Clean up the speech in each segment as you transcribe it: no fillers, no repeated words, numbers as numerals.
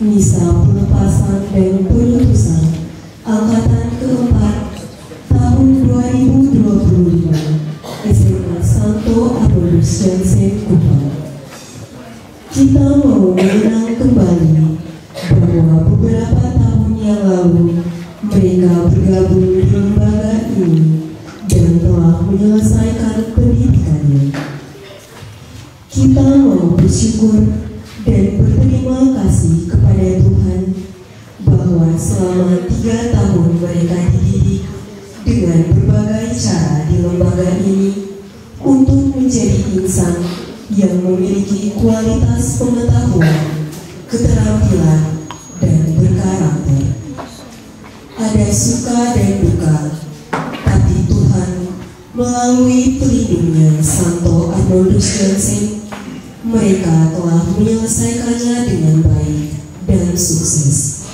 Misa Pelepasan dan Penutusan Angkatan keempat tahun 2025 SMA Santo Apollos Jansen Kupang. Kita mau mengenang kembali bahwa beberapa tahun yang lalu mereka bergabung di lembaga ini dan telah menyelesaikan pendidikannya. Kita mau bersyukur dan berterima kasih kepada Tuhan bahwa selama 3 tahun mereka dididik dengan berbagai cara di lembaga ini untuk menjadi insan yang memiliki kualitas pengetahuan, keterampilan, dan berkarakter. Ada suka dan duka, tapi Tuhan melalui pelindungnya Santo Apollos Jansen, mereka telah menyelesaikannya dengan baik dan sukses.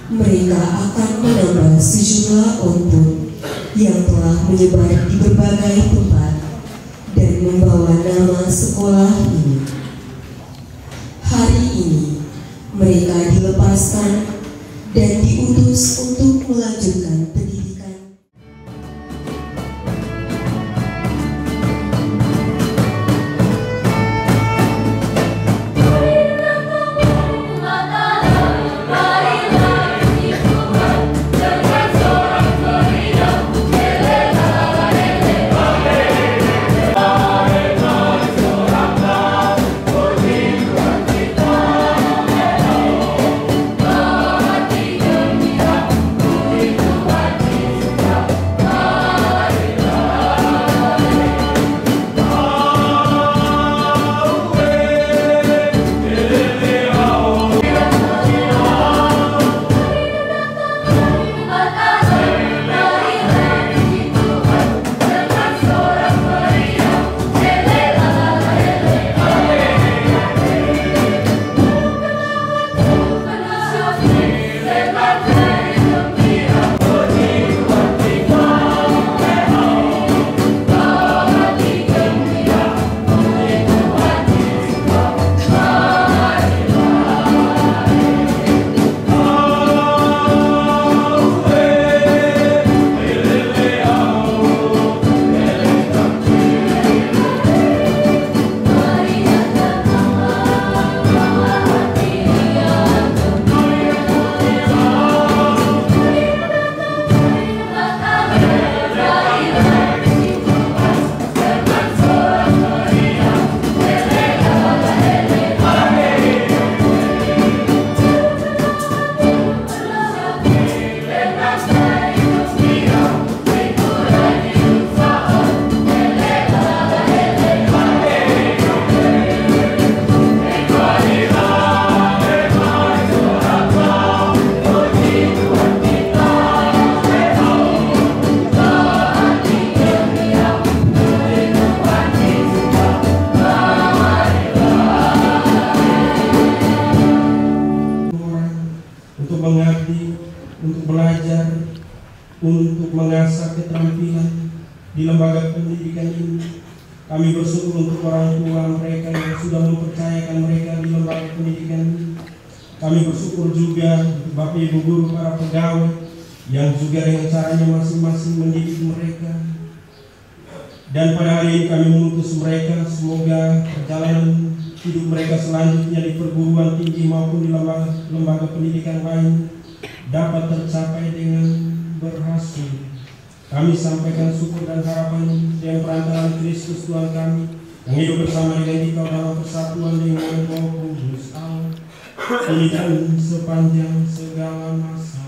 Mereka akan menambah sejumlah output yang telah menyebar di berbagai tempat dan membawa nama sekolah ini. Hari ini mereka dilepaskan dan diutus untuk melanjutkan pendidikan. Untuk mengasah keterampilan di lembaga pendidikan ini. Kami bersyukur untuk orang tua mereka yang sudah mempercayakan mereka di lembaga pendidikan ini. Kami bersyukur juga untuk Bapak Ibu guru, para pegawai yang juga dengan caranya masing-masing mendidik mereka. Dan pada hari ini kami mengutus mereka, semoga perjalanan hidup mereka selanjutnya di perguruan tinggi maupun di lembaga pendidikan lain dapat tercapai dengan berhasil. Kami sampaikan syukur dan harapan dengan perantaraan Kristus Tuhan kami yang hidup bersama dengan kita dalam persatuan dengan Roh Kudus Allah, kini dan sepanjang segala masa.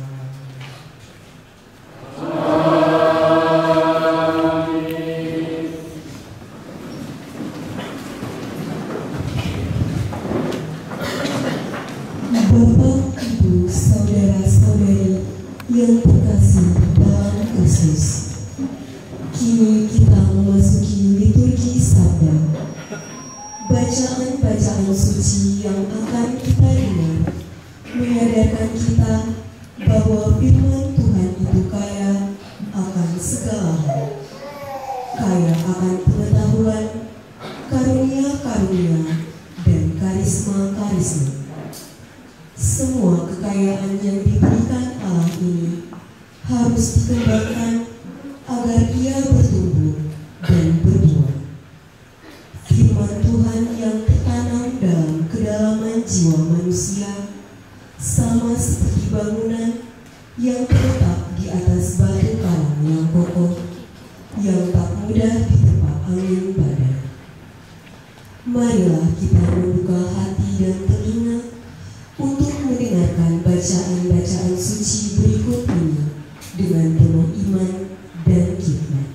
Bapak, Ibu, saudara-saudari yang terkasih dalam Kristus, kini kita memasuki liturgi Sabda. Bacaan-bacaan suci yang akan kita dengar menyadarkan kita bahwa firman Tuhan itu kaya akan segala hal, kaya akan pengetahuan, karunia-karunia, dan karisma-karisma. semua kekayaan yang diberikan Allah ini harus dikembangkan agar ia bertumbuh dan berbuah. Firman Tuhan yang tertanam dalam kedalaman jiwa manusia sama seperti bangunan yang terletak di atas batu karang yang kokoh, yang tak mudah diterpa angin badai. Marilah kita membuka hati dan telinga untuk mendengarkan bacaan-bacaan suci berikut ini dengan penuh iman dan hikmat.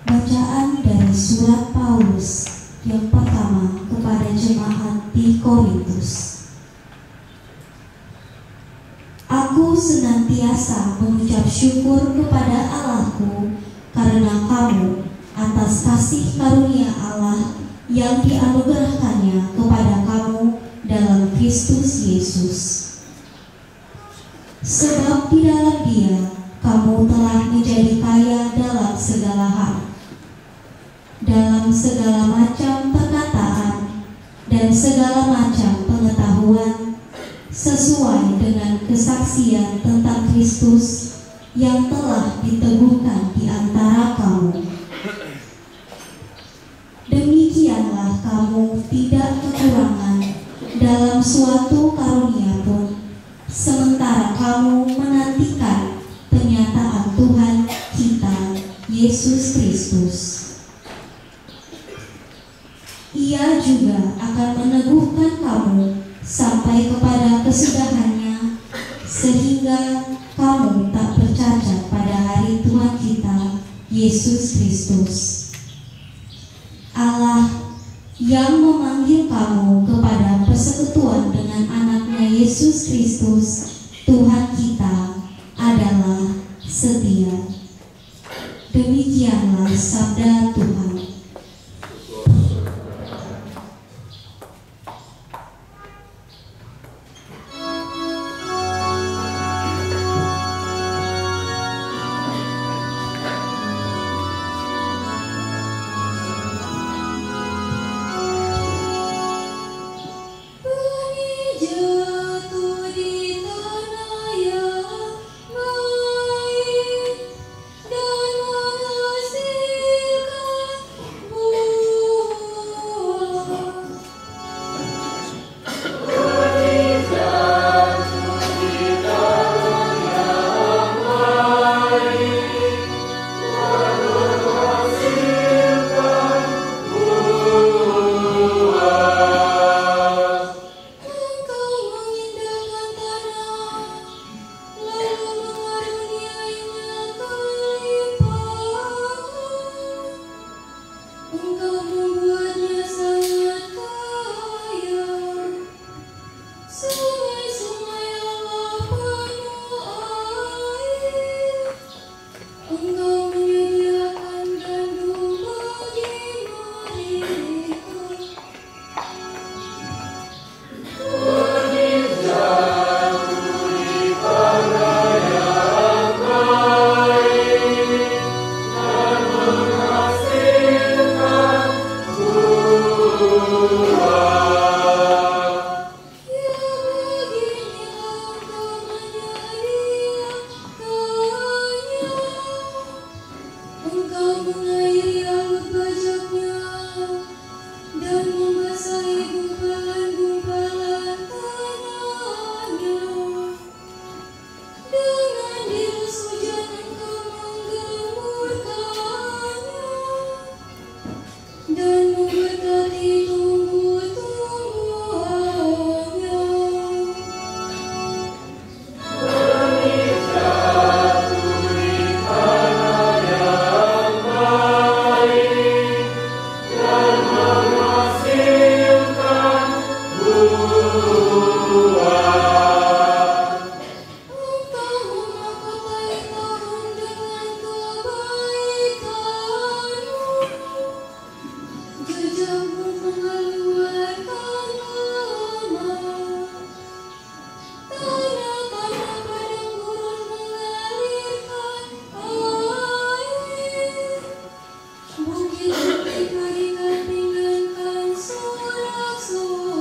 Bacaan dari surat Paulus yang pertama kepada jemaat di Korintus. Aku senantiasa mengucap syukur kepada Allahku karena kamu atas kasih karunia Allah yang dianugerahkannya kepada kamu dalam Kristus Yesus. Sebab di dalam Dia kamu telah menjadi kaya dalam segala hal, dalam segala macam perkataan dan segala macam pengetahuan, sesuai dengan kesaksian tentang Kristus yang telah diteguhkan di antara kamu. Demikianlah kamu tidak kekurangan dalam suatu karunia pun, sementara kamu menantikan penyataan Tuhan kita Yesus Kristus. Ia juga akan meneguhkan kamu sampai kepada kesudahannya, sehingga kamu tak bercacat pada hari Tuhan kita Yesus Kristus. Allah yang memanggil kamu kepada persekutuan dengan anaknya Yesus Kristus Tuhan kita adalah setia. Demikianlah sabda Tuhan. Sejakmu mengeluarkan lemak, tanah padang gurun mengalirkan air, bukit-bukit keringat ringankan sorak-sorak.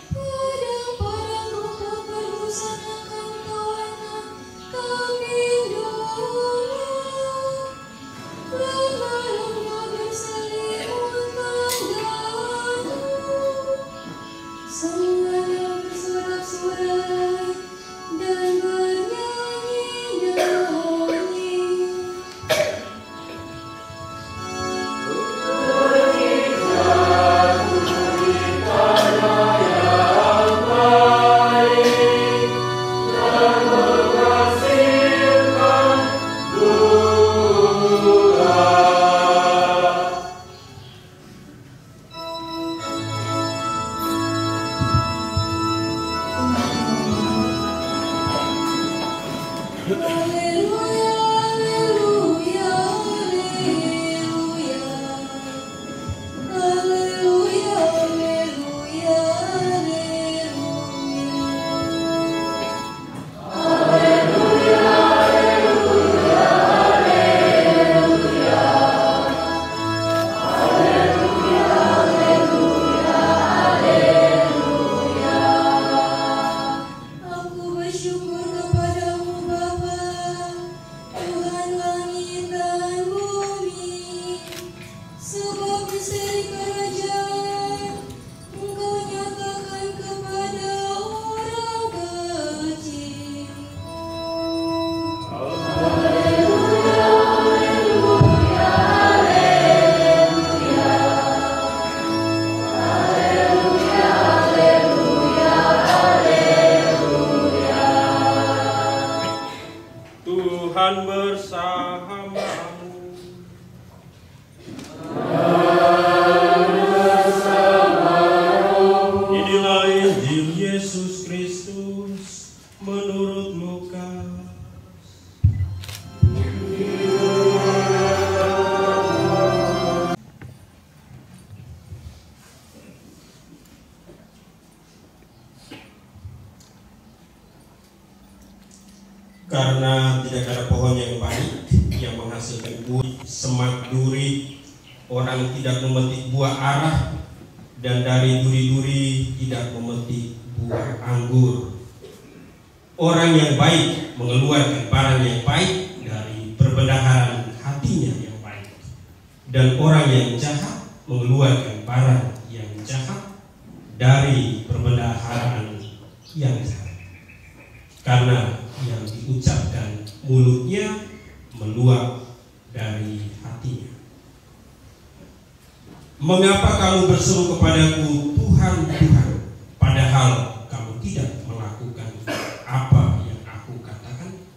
Padang-padang rumput berbusanakan kawanan kambing domba, lomba-lomba berselimutkan gandum, semuanya bersorak-sorai dan bernyanyi-nyanyi. Haleluya, haleluya, haleluya. Haleluya, haleluya, haleluya. Aku bersyukur kepadamu Bapa, Tuhan langit dan bumi, sebab misteri kerajaan Engkau nyatakan kepada orang kecil. Tuhan bersamamu. Inilah Injil Yesus Kristus menurut Lukas. Karena tidak ada pohon yang baik yang menghasilkan buah, semak duri, orang tidak memetik buah arah, dan dari duri-duri tidak memetik buah anggur. Orang yang baik mengeluarkan barang yang baik dari perbendaharaan hatinya yang baik, dan orang yang jahat mengeluarkan barang yang jahat dari perbendaharaan yang jahat. Karena yang diucapkan mulutnya meluap dari hatinya. Mengapa kamu berseru kepadaku, Tuhan, Tuhan, padahal kamu tidak melakukan apa yang aku katakan?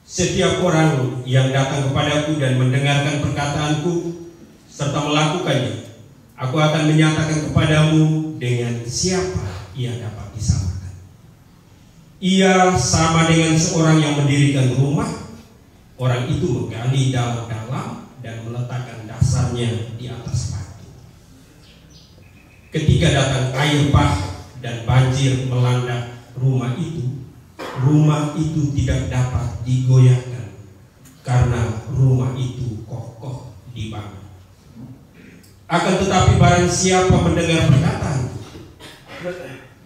Setiap orang yang datang kepadaku dan mendengarkan perkataanku serta melakukannya, aku akan menyatakan kepadamu dengan siapa ia dapat disamakan. Ia sama dengan seorang yang mendirikan rumah. Orang itu menggali dalam-dalam dan meletakkan dasarnya di atas batu. Ketika datang air bah dan banjir melanda rumah itu tidak dapat digoyahkan karena rumah itu kokoh dibangun. Akan tetapi barang siapa mendengar perkataan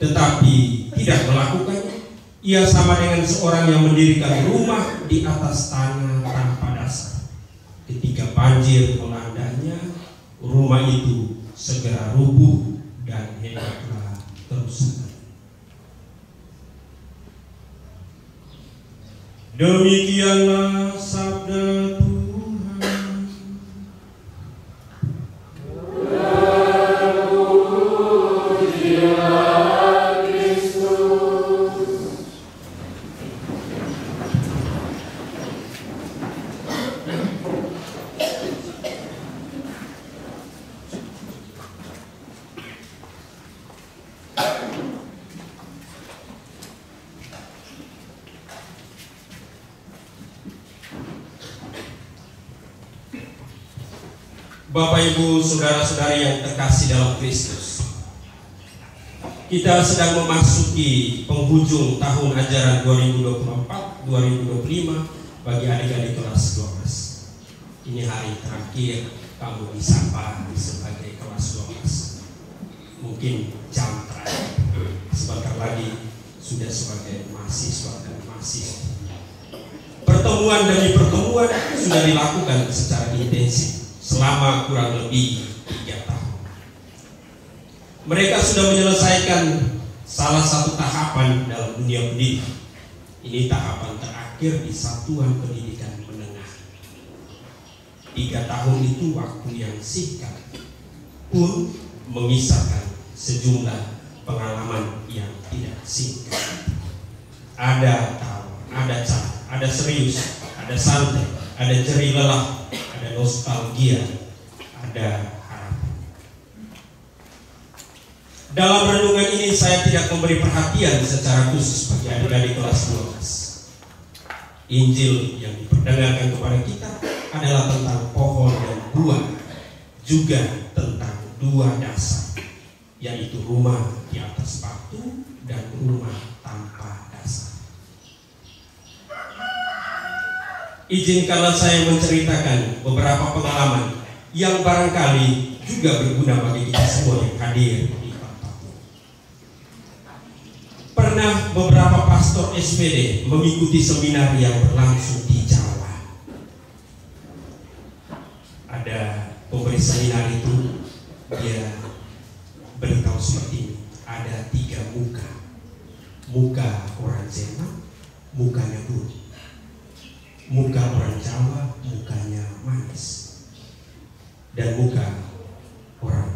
tetapi tidak melakukannya, ia sama dengan seorang yang mendirikan rumah di atas tanah tanpa dasar. Ketika banjir melandanya, rumah itu segera rubuh dan hebatlah kerusakan. Demikianlah sabda Tuhan. Bapak, Ibu, saudara-saudari yang terkasih dalam Kristus, kita sedang memasuki penghujung tahun ajaran 2024-2025 bagi adik-adik kelas 12. Ini hari terakhir kamu disapa sebagai kelas 12. Mungkin jam terakhir, sebentar lagi sudah sebagai mahasiswa dan mahasiswa. Pertemuan demi pertemuan sudah dilakukan secara intensif selama kurang lebih 3 tahun. Mereka sudah menyelesaikan salah satu tahapan dalam dunia pendidikan. Ini tahapan terakhir di satuan pendidikan menengah. 3 tahun itu waktu yang singkat, pun mengisahkan sejumlah pengalaman yang tidak singkat. Ada tawa, ada canda, ada serius, ada santai, ada jerih lelah, ada nostalgia, ada harapan. Dalam renungan ini saya tidak memberi perhatian secara khusus bagi adik-adik kelas 12. Injil yang diperdengarkan kepada kita adalah tentang pohon dan buah, juga tentang 2 dasar, yaitu rumah di atas batu dan rumah tanpa dasar. Izinkanlah saya menceritakan beberapa pengalaman yang barangkali juga berguna bagi kita semua yang hadir di tempat ini. Pernah beberapa pastor SPD mengikuti seminar yang berlangsung di Jawa. Ada pemberi seminar itu, dia beritahu seperti ini. Ada 3 muka. Muka orang Jerman, mukanya buruk. Muka orang Jawa, mukanya manis. Dan muka orang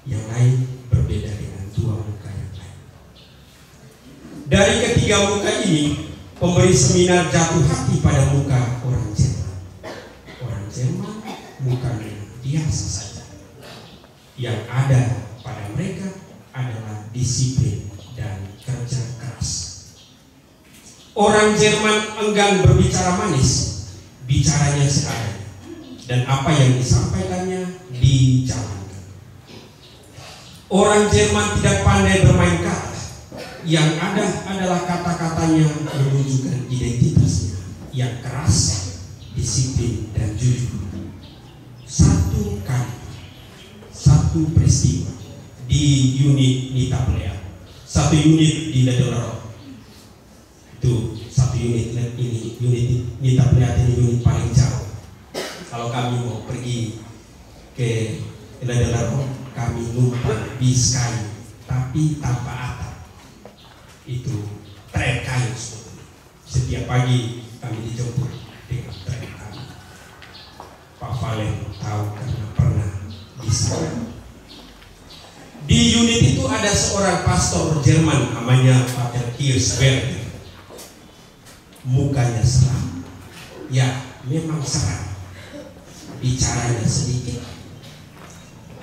yang lain berbeda dengan 2 muka yang lain. Dari ketiga muka ini, pemberi seminar jatuh hati pada muka orang Jerman. Orang Jerman mukanya biasa saja. Yang ada pada mereka adalah disiplin dan kerja keras. Orang Jerman enggan berbicara manis, bicaranya seadanya, dan apa yang disampaikannya dijalankan. Orang Jerman tidak pandai bermain kata, yang ada adalah kata-katanya menunjukkan identitasnya yang keras, disiplin, dan jujur. Satu kali, satu peristiwa di unit Nita Plea, satu unit di Ledolaro. Itu satu unit ini, unit Nita Plea ini unit paling jauh. Kalau kami mau pergi ke Ledolaro, kami numpang bis kayu, tapi tanpa atap. Itu trek kayu sebetulnya. Setiap pagi kami dijemput dengan trek kayu. Pak Valen tahu karena pernah di sana. Di unit itu ada seorang pastor Jerman namanya Pater Kirchberger. Mukanya seram. Ya, memang seram. Bicaranya sedikit,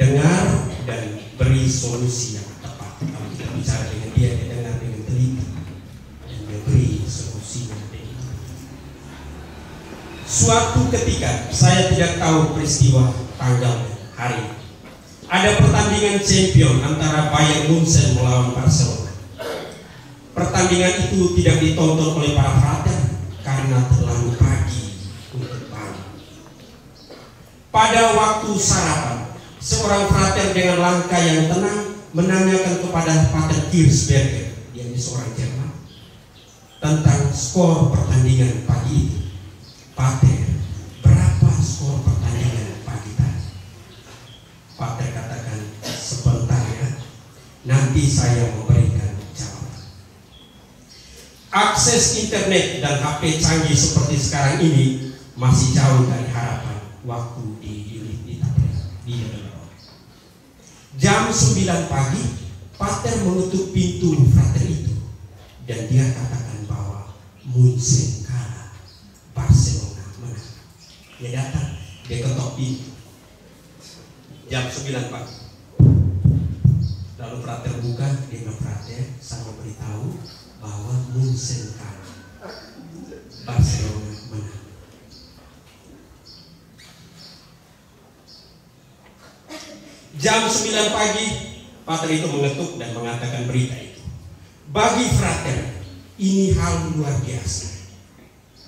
dengar dan beri solusi yang tepat. Kalau kita bicara dengan dia dengar dengan teliti dan dia beri solusi yang tepat. Suatu ketika, saya tidak tahu peristiwa tanggal hari, ada pertandingan champion antara Bayern Munchen melawan Barcelona. Pertandingan itu tidak ditonton oleh para frater karena terlalu pagi untuk bangun. Pada waktu sarapan, seorang frater dengan langkah yang tenang menanyakan kepada Pater Kirchberger, dia ini seorang Jerman, tentang skor pertandingan pagi itu. Pater, berapa skor pertandingan pagi tadi? Pater katakan, sebentar ya, nanti saya memberikan jawaban. Akses internet dan HP canggih seperti sekarang ini masih jauh dari harapan waktu di unit Nita Plea di Ledolaro. Jam 9 pagi, Pater mengetuk pintu frater itu dan dia katakan bahwa Munchen kalah, Barcelona menang. Dia datang, dia ketok pintu. Jam 9 pagi. Lalu frater buka, dia bilang, frater, saya beritahu bahwa Munchen kalah, Barcelona menang. Jam 9 pagi, pater itu mengetuk dan mengatakan berita itu. Bagi frater, ini hal luar biasa.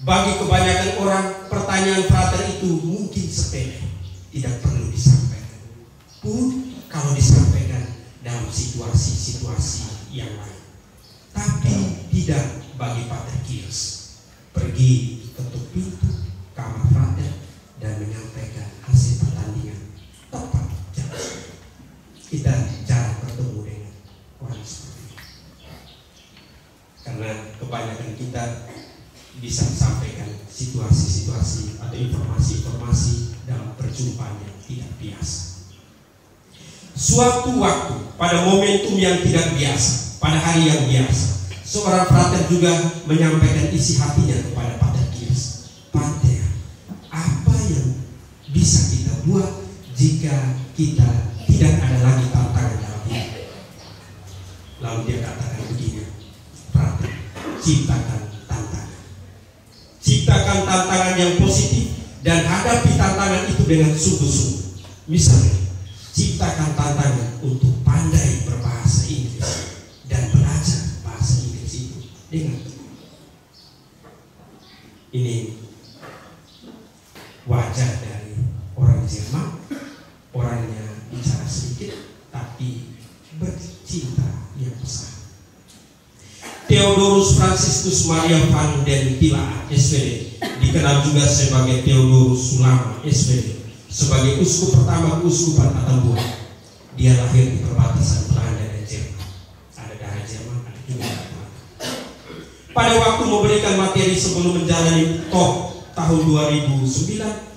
Bagi kebanyakan orang, pertanyaan frater itu mungkin sepele, tidak perlu disampaikan. Pun kalau disampaikan dalam situasi-situasi yang lain. Tapi tidak bagi pater Kios. Pergi ketuk pintu kamar frater dan menyampaikan hasil pertandingan tepat jam 9. Kita jarang bertemu dengan orang seperti itu. Karena kebanyakan kita bisa sampaikan situasi-situasi atau informasi-informasi dalam perjumpaan yang tidak biasa. Suatu waktu, pada momentum yang tidak biasa, pada hari yang biasa, seorang frater juga menyampaikan isi hatinya kepada pater Kios. Pater, apa yang bisa kita buat jika kita tidak ada lagi tantangan dalam hidup? Lalu dia katakan begini, frater, ciptakan tantangan. Ciptakan tantangan yang positif dan hadapi tantangan itu dengan sungguh-sungguh. Misalnya, ciptakan tantangan untuk pandai berbahasa Inggris dan belajar bahasa Inggris itu dengan ini wajar dari orang Jerman, orangnya bicara sedikit tapi bercinta yang besar. Theodorus Franciscus Maria van den Pilaar, SPD, dikenal juga sebagai Theodorus Sulama, SPD, sebagai uskup pertama keuskupan Atambua. Dia lahir di perbatasan Belanda dan Jerman. Ada darah Jerman, ada juga Belanda. Pada waktu memberikan materi sebelum menjalani TOP tahun 2009,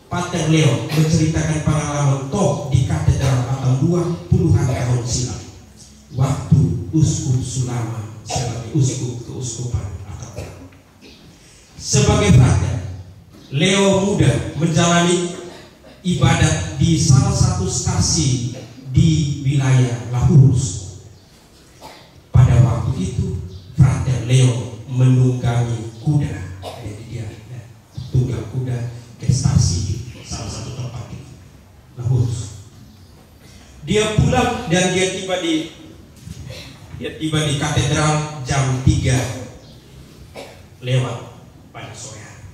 Pater Leo menceritakan pengalaman TOP di Katedral Atambua puluhan tahun silam. Waktu uskup Sulama sebagai uskup keuskupan Atambua. Sebagai frater, Leo muda menjalani ibadat di salah satu stasi di wilayah Lahurus. Pada waktu itu, frater Leo menunggangi kuda. Jadi dia tunggang kuda ke stasi salah satu tempat di Lahurus. Dia pulang dan dia tiba di katedral jam 3 lewat pada sore hari.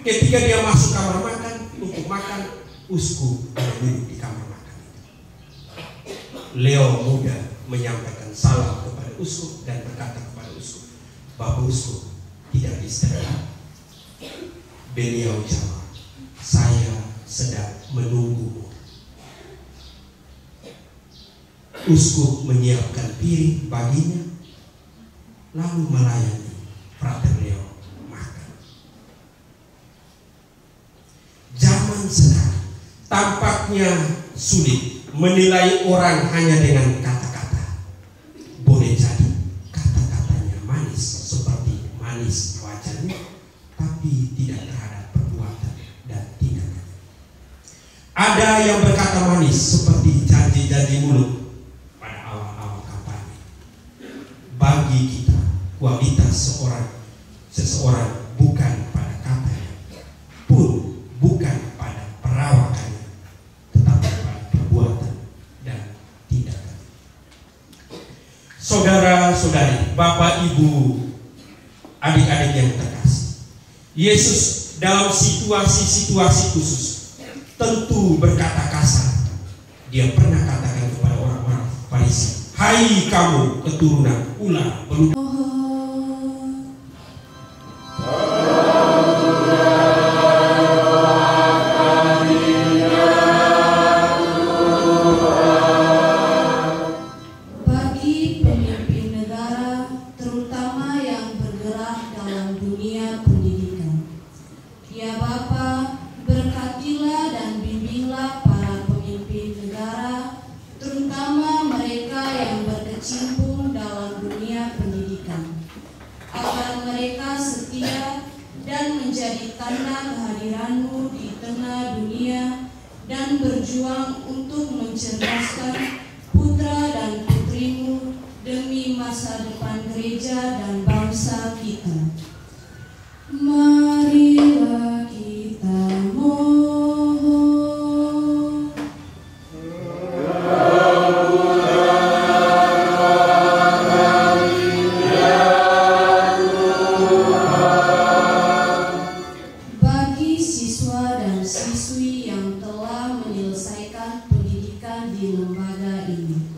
Ketika dia masuk kamar makan untuk makan, uskup duduk di kamar makan itu. Leo muda menyampaikan salam kepada uskup dan berkata kepada uskup, Bapak uskup tidak istirahat. Beliau jawab, saya sedang menunggumu. Uskup menyiapkan piring baginya, lalu melayani frater Leo makan. Zaman sekarang tampaknya sulit menilai orang hanya dengan kata-kata. Boleh jadi kata-katanya manis seperti manis wajahnya, tapi tidak terhadap perbuatan dan tindakan. Ada yang berkata manis seperti janji-janji mulut pada awal-awal kampanye. Bagi kita, kualitas seseorang bukan pada katanya, pun bukan pada perawakannya, tetapi pada perbuatan dan tindakan. Saudara-saudari, Bapak, Ibu, adik-adik yang terkasih, Yesus dalam situasi-situasi khusus tentu berkata kasar. Dia pernah katakan kepada orang-orang Farisi, hai kamu keturunan ular beludak. Bagi pemimpin negara, terutama yang bergerak dalam dunia pendidikan, ya Bapa, berkatilah dan bimbinglah para pemimpin negara, terutama mereka yang berkecimpung dalam dunia pendidikan, agar mereka setia dan menjadi tanda kehadiran-Mu di tengah dunia dan berjuang untuk mencerdaskan putra dan putri-Mu demi masa depan gereja dan bangsa kita. Marilah kita mohon. siswi yang telah menyelesaikan pendidikan di lembaga ini.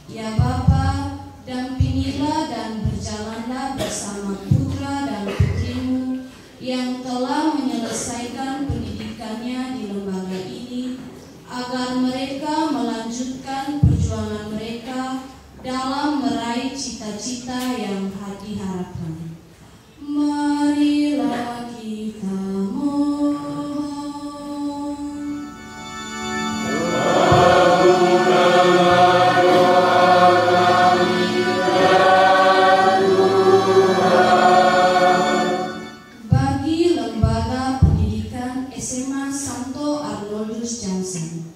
Ya Bapa, dampingilah dan berjalanlah bersama putra dan putrimu yang telah menyelesaikan pendidikannya di lembaga ini, agar mereka melanjutkan perjuangan mereka dalam meraih cita-cita yang diharapkan. Marilah kita mohon. Bagi Lembaga Pendidikan SMA Santo Arnoldus Johnson,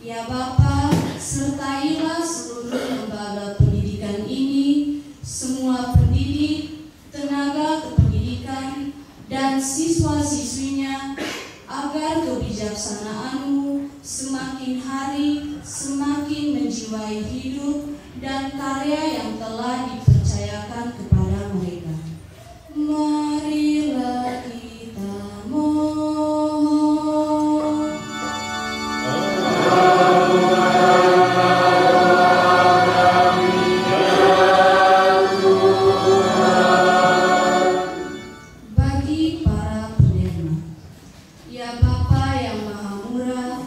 ya Bapa, sertailah seluruh lembaga pendidikan ini, semua pendidik, tenaga kependidikan, dan siswa-siswinya, agar kebijaksanaan-Mu semakin hari semakin menjiwai hidup dan karya yang telah dipercayakan kepada mereka. Marilah kita mohon. Bagi para penderma, ya Bapa yang Maha Murah,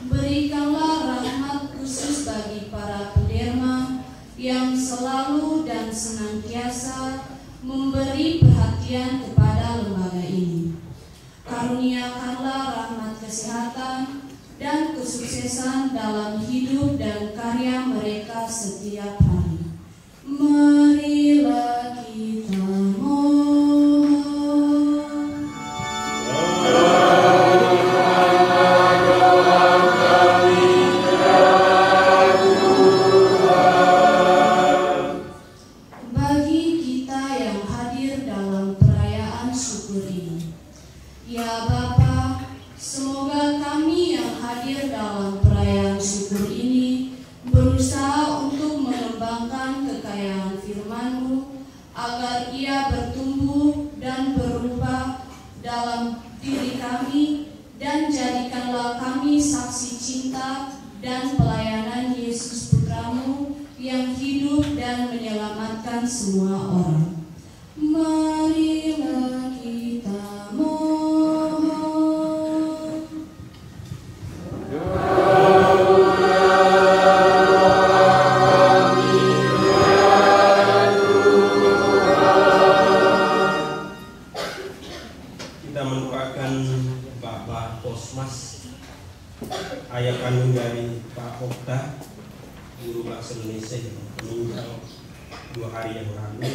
berikanlah rahmat khusus bagi para penderma yang selalu dan senantiasa memberi perhatian kepada lembaga ini. Karuniakanlah rahmat kesehatan dan kesuksesan dalam hidup dan karya mereka setiap hari. Marilah kita mohon. Bagi kita yang hadir dalam perayaan syukur ini, ya Bapa, semoga kami yang hadir dalam perayaan syukur ini berusaha untuk mengembangkan kekayaan firman-Mu agar ia bertumbuh dan berubah dalam diri kami, dan jadikanlah kami saksi cinta dan pelayanan Yesus Putra-Mu yang hidup dan menyelamatkan semua orang. Marilah kita mohon. Kita mendoakan Bapak Kosmas, ayah kandung dari Pak Okta, guru bahasa Indonesia yang meninggal 2 hari yang lalu.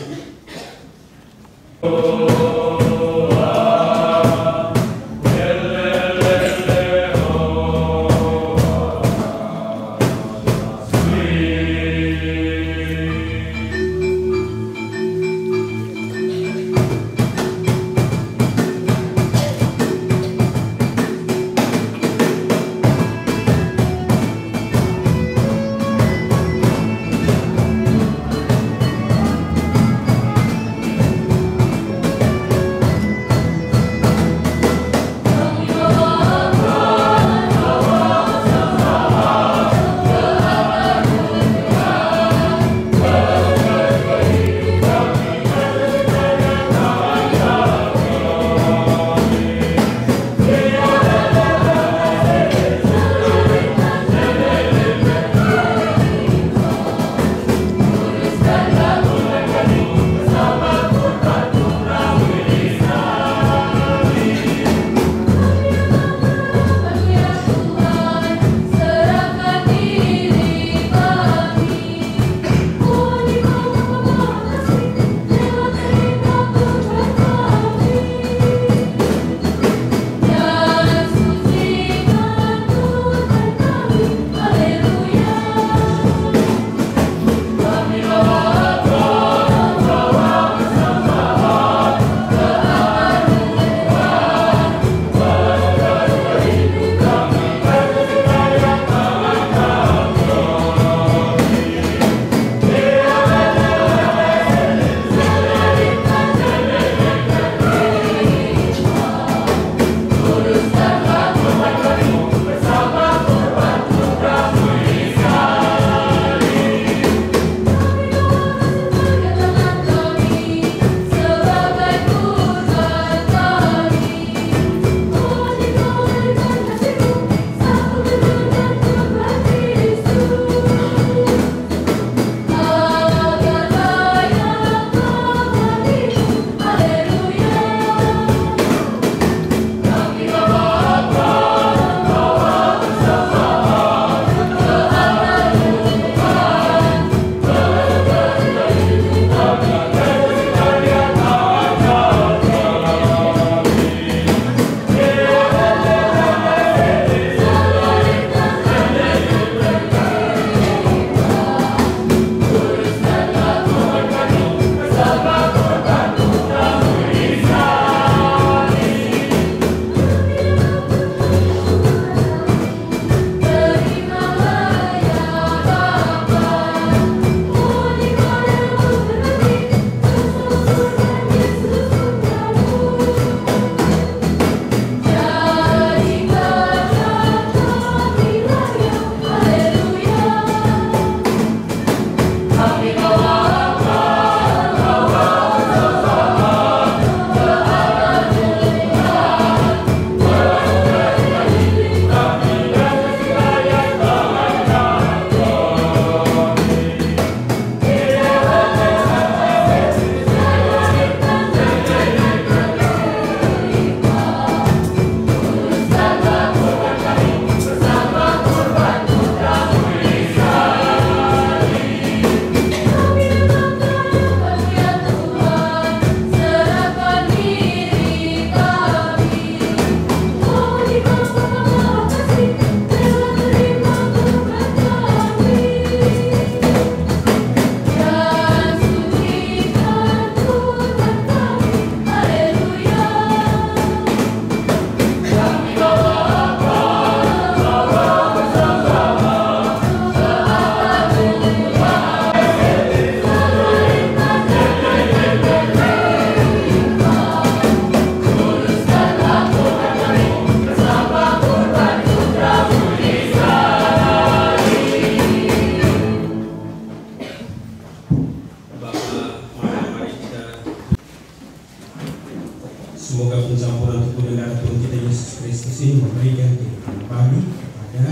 memberikan kehidupan kembali kepada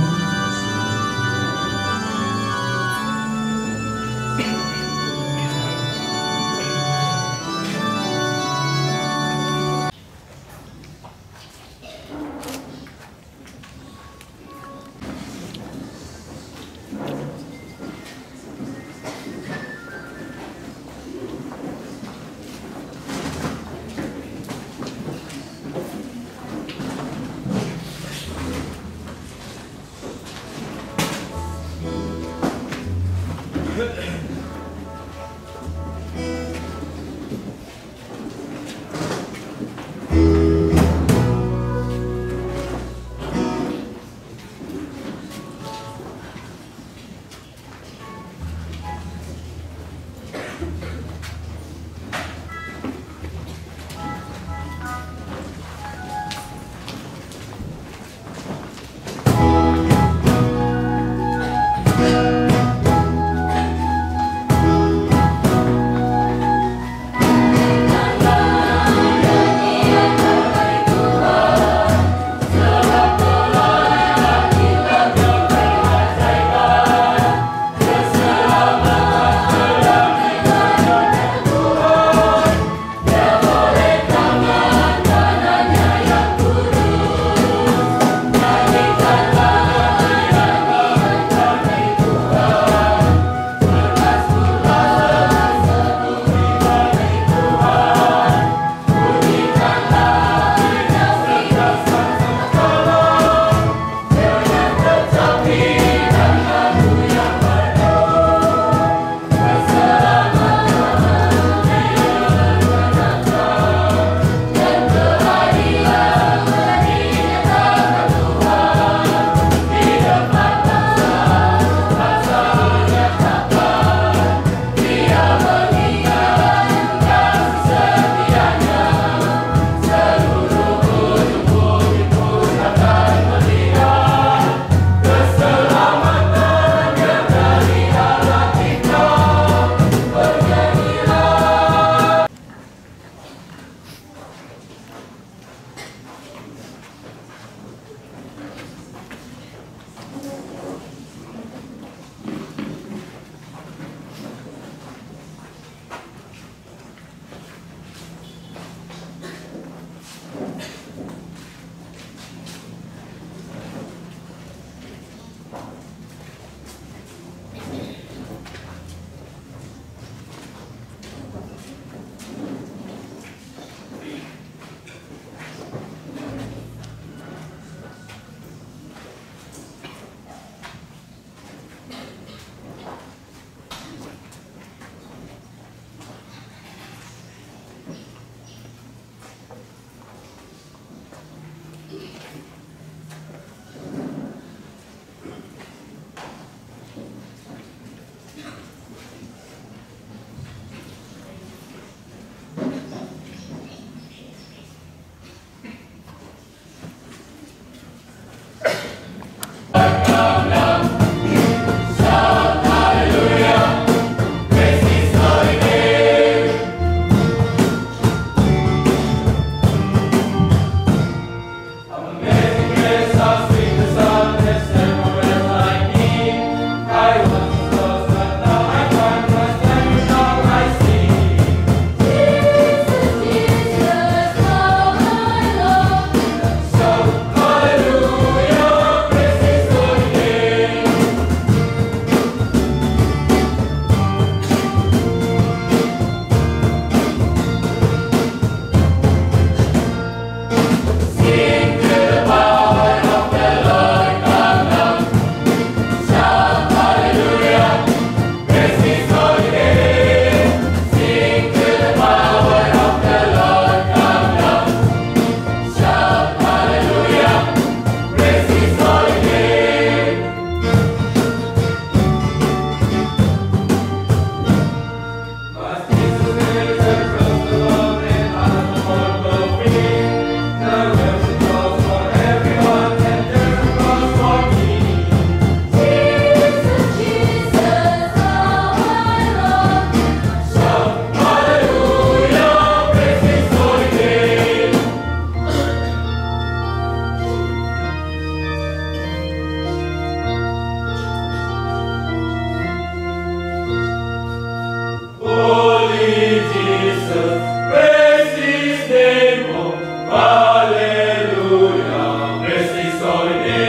Resistem.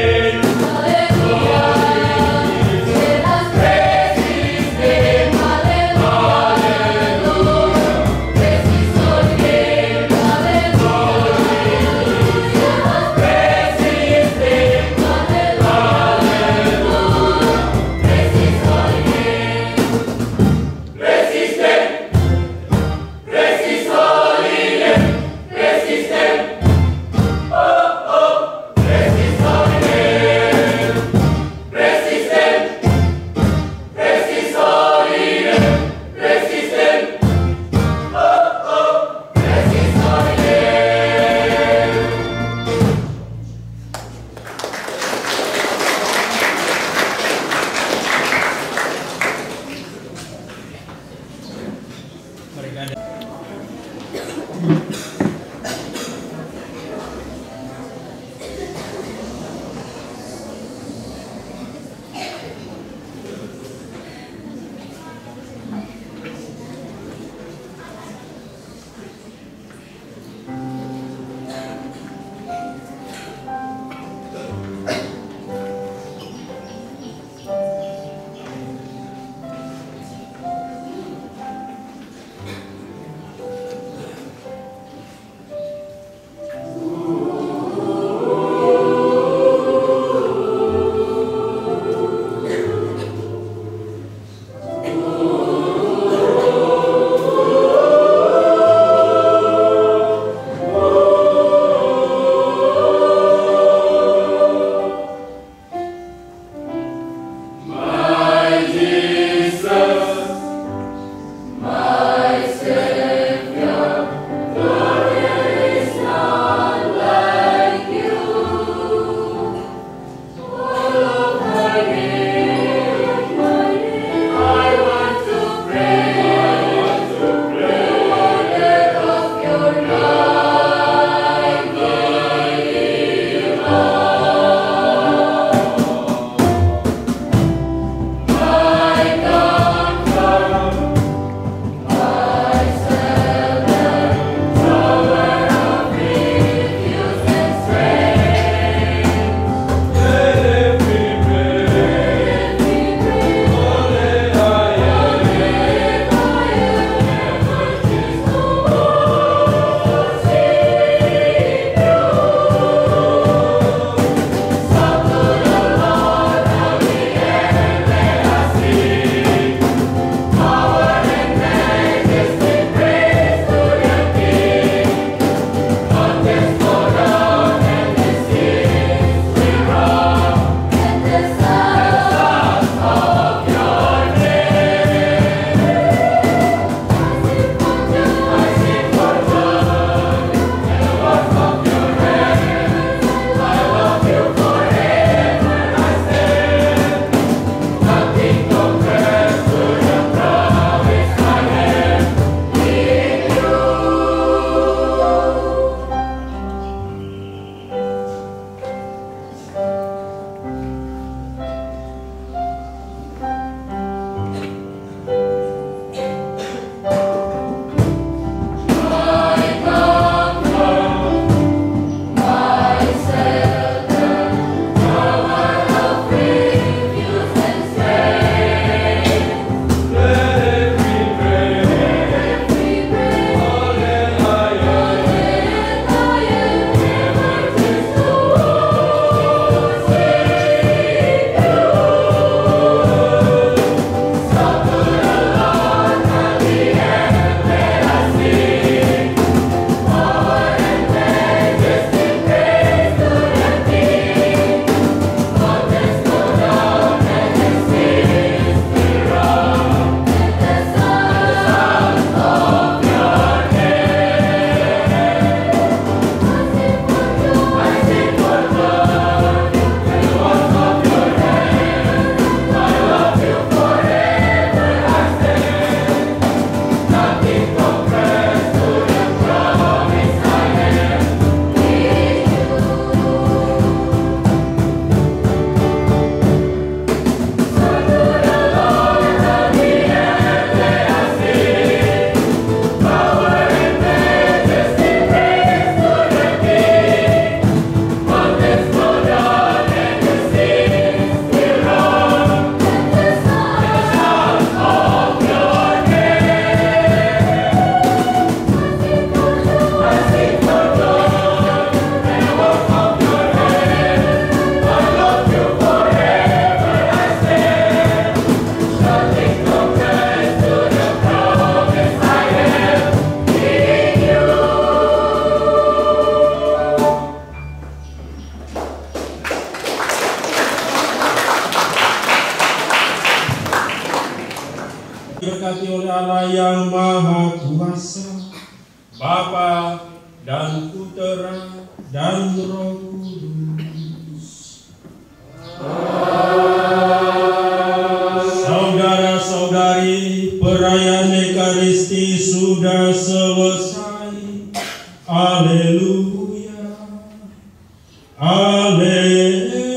Diberkati oleh Allah yang Maha Kuasa, Bapa dan Putera dan Roh Kudus. Saudara-saudari, perayaan Ekaristi sudah selesai. Haleluya. Haleluya.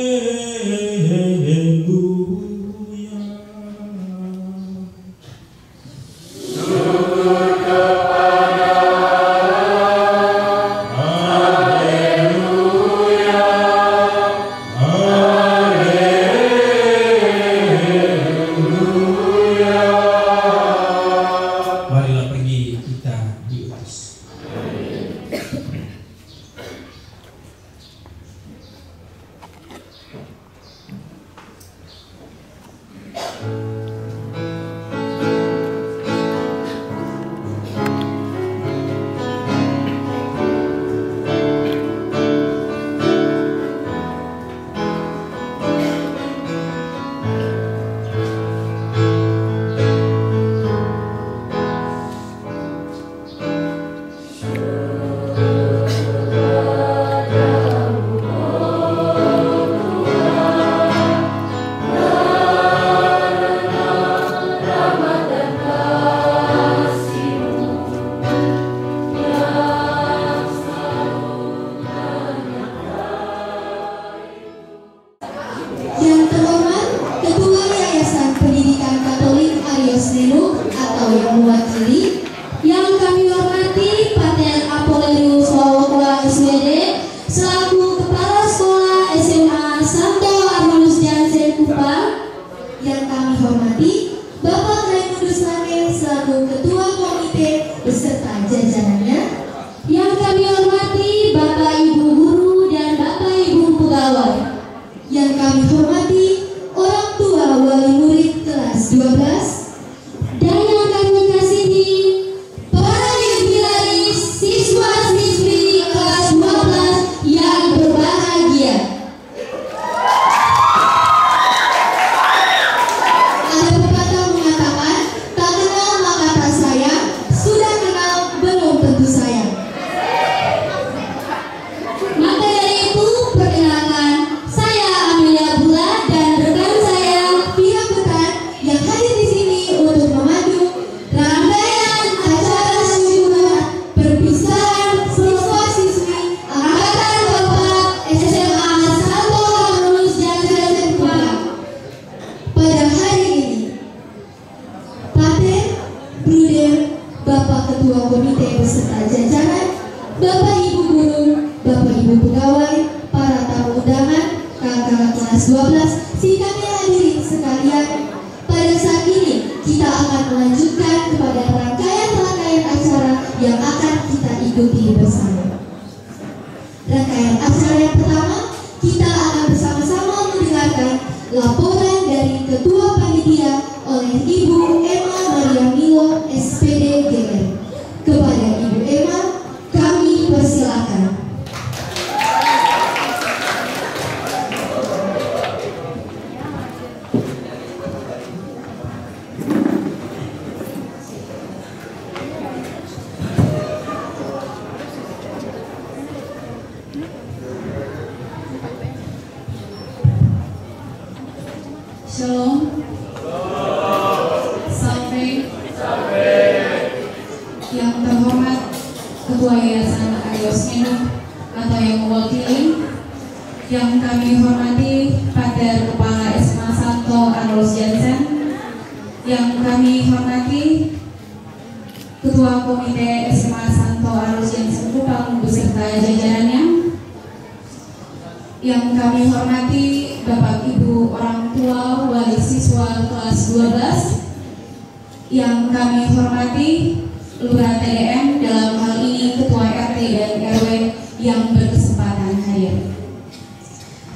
Shalom. Sampai. Yang terhormat Ketua Yayasan Arios Menu atau yang mewakili, yang kami hormati Pater Kepala SMA Santo Alois Jansen, yang kami hormati Ketua Komite SMA Santo Alois Jansen Kupang beserta jajarannya, yang kami hormati Bapak Ibu orang tua wali siswa kelas 12, yang kami hormati Lurah TDM, dalam hal ini Ketua RT dan RW yang berkesempatan hadir,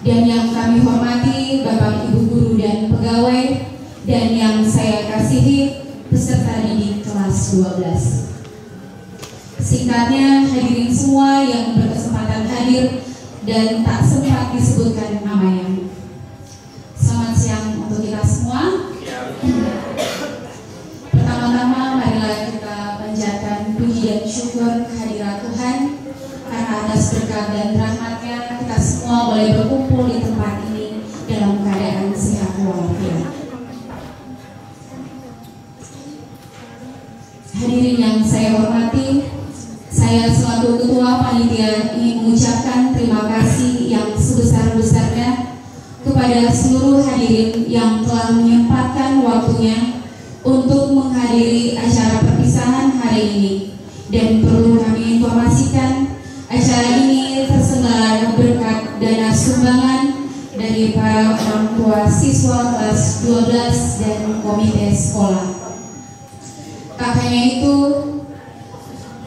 dan yang kami hormati Bapak Ibu guru dan pegawai, dan yang saya kasihi peserta didik kelas 12. Singkatnya, hadirin semua yang berkesempatan hadir dan tak sempat disebutkan namanya. Selamat siang untuk kita semua. kepada seluruh hadirin yang telah menyempatkan waktunya untuk menghadiri acara perpisahan hari ini. Dan perlu kami informasikan, acara ini terselenggara berkat dana sumbangan dari para orang tua siswa kelas 12 dan komite sekolah. Tak hanya itu,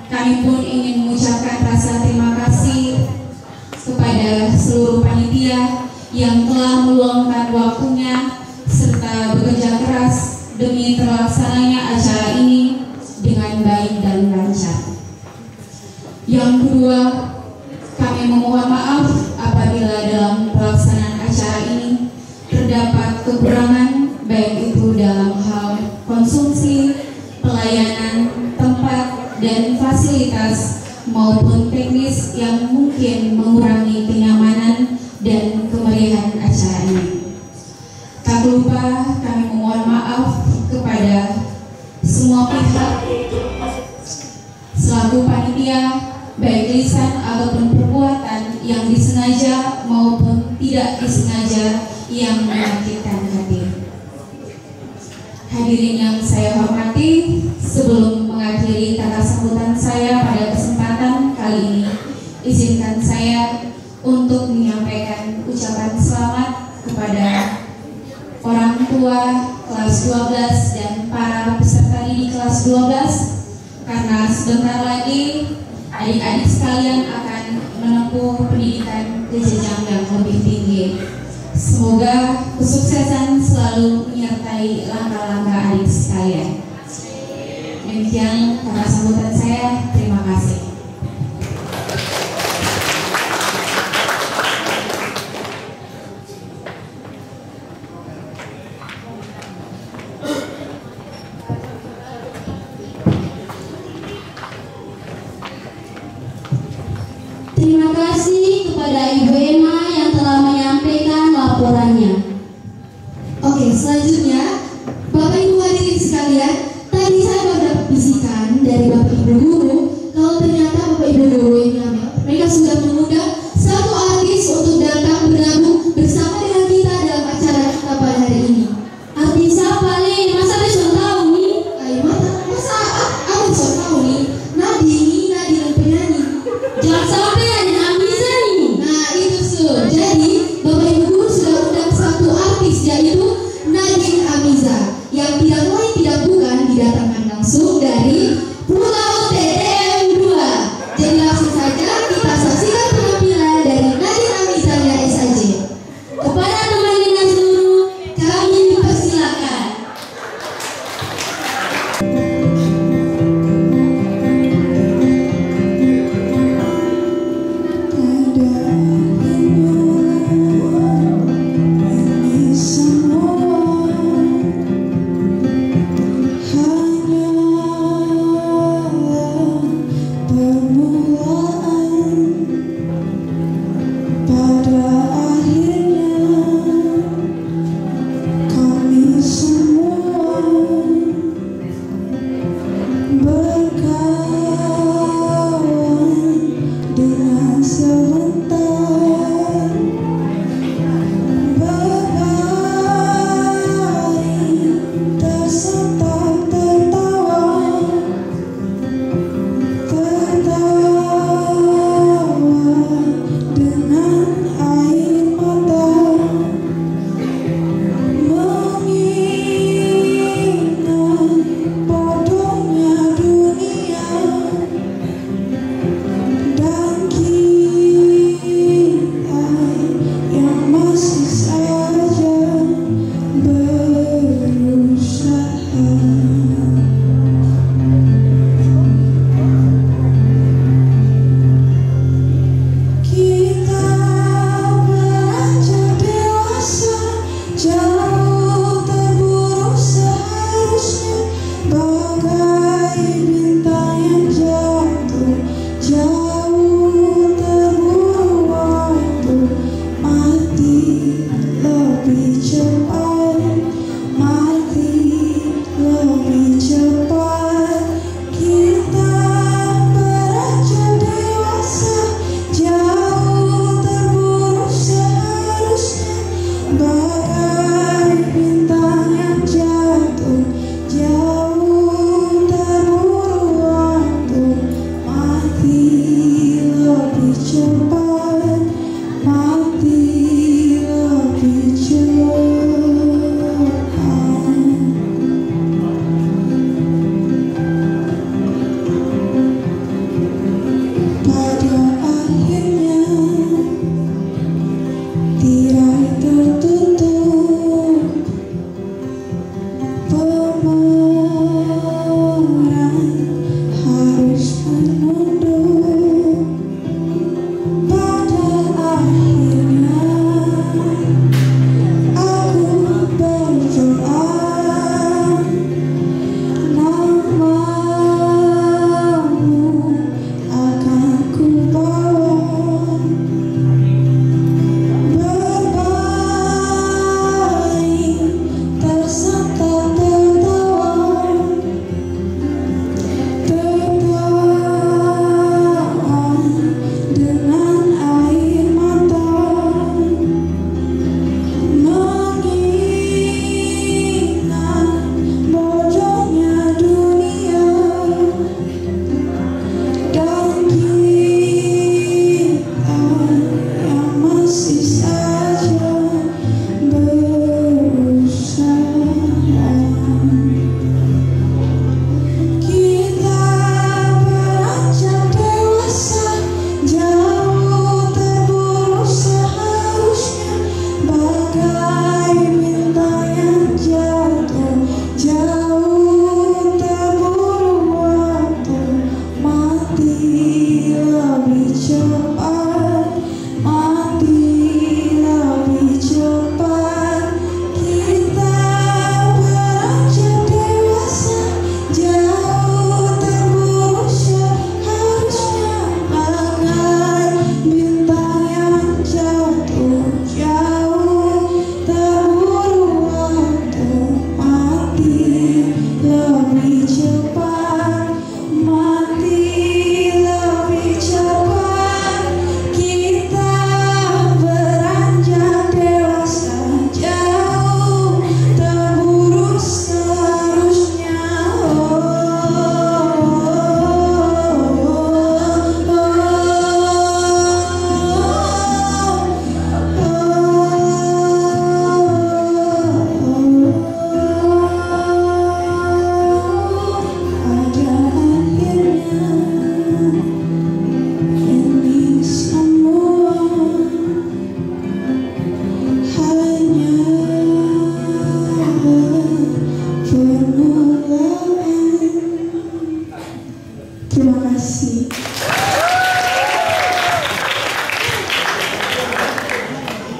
kami pun ingin mengucapkan rasa terima kasih kepada seluruh panitia yang telah meluangkan waktunya serta bekerja keras demi terlaksananya acara ini dengan baik dan lancar. Yang kedua, kami memohon maaf apabila dalam pelaksanaan acara ini terdapat kekurangan, baik itu dalam hal konsumsi, pelayanan, tempat, dan fasilitas maupun teknis yang mungkin mengurangi kenyamanan dan kemeriahan acara ini. Tak lupa kami memohon maaf kepada semua pihak selaku panitia, baik lisan ataupun perbuatan yang disengaja maupun tidak disengaja yang menyakitkan hati. Hadirin yang saya hormati, sebelum mengakhiri kata sambutan saya pada kesempatan kali ini, izinkan saya untuk menyampaikan ucapan selamat kepada orang tua kelas 12 dan para peserta didik kelas 12, karena sebentar lagi adik-adik sekalian akan menempuh pendidikan ke jenjang yang lebih tinggi. Semoga kesuksesan selalu menyertai langkah-langkah adik sekalian. Demikian kata sambutan saya. Terima kasih. Terima kasih kepada Ibu Emma yang telah menyampaikan laporannya. Oke, selanjutnya Bapak Ibu hadirin sekalian, tadi saya baru dapat bisikan dari Bapak Ibu guru kalau ternyata Bapak Ibu guru ini mereka sudah mengundang satu artis untuk datang bergabung bersama dengan kita dalam acara kita pada hari ini. Artis siapa nih? Masa ada sudah tahu nih? Masa aku sudah tahu nih? Nadine yang penyanyi. Jangan sampai ada Amiza nih. Nah itu su.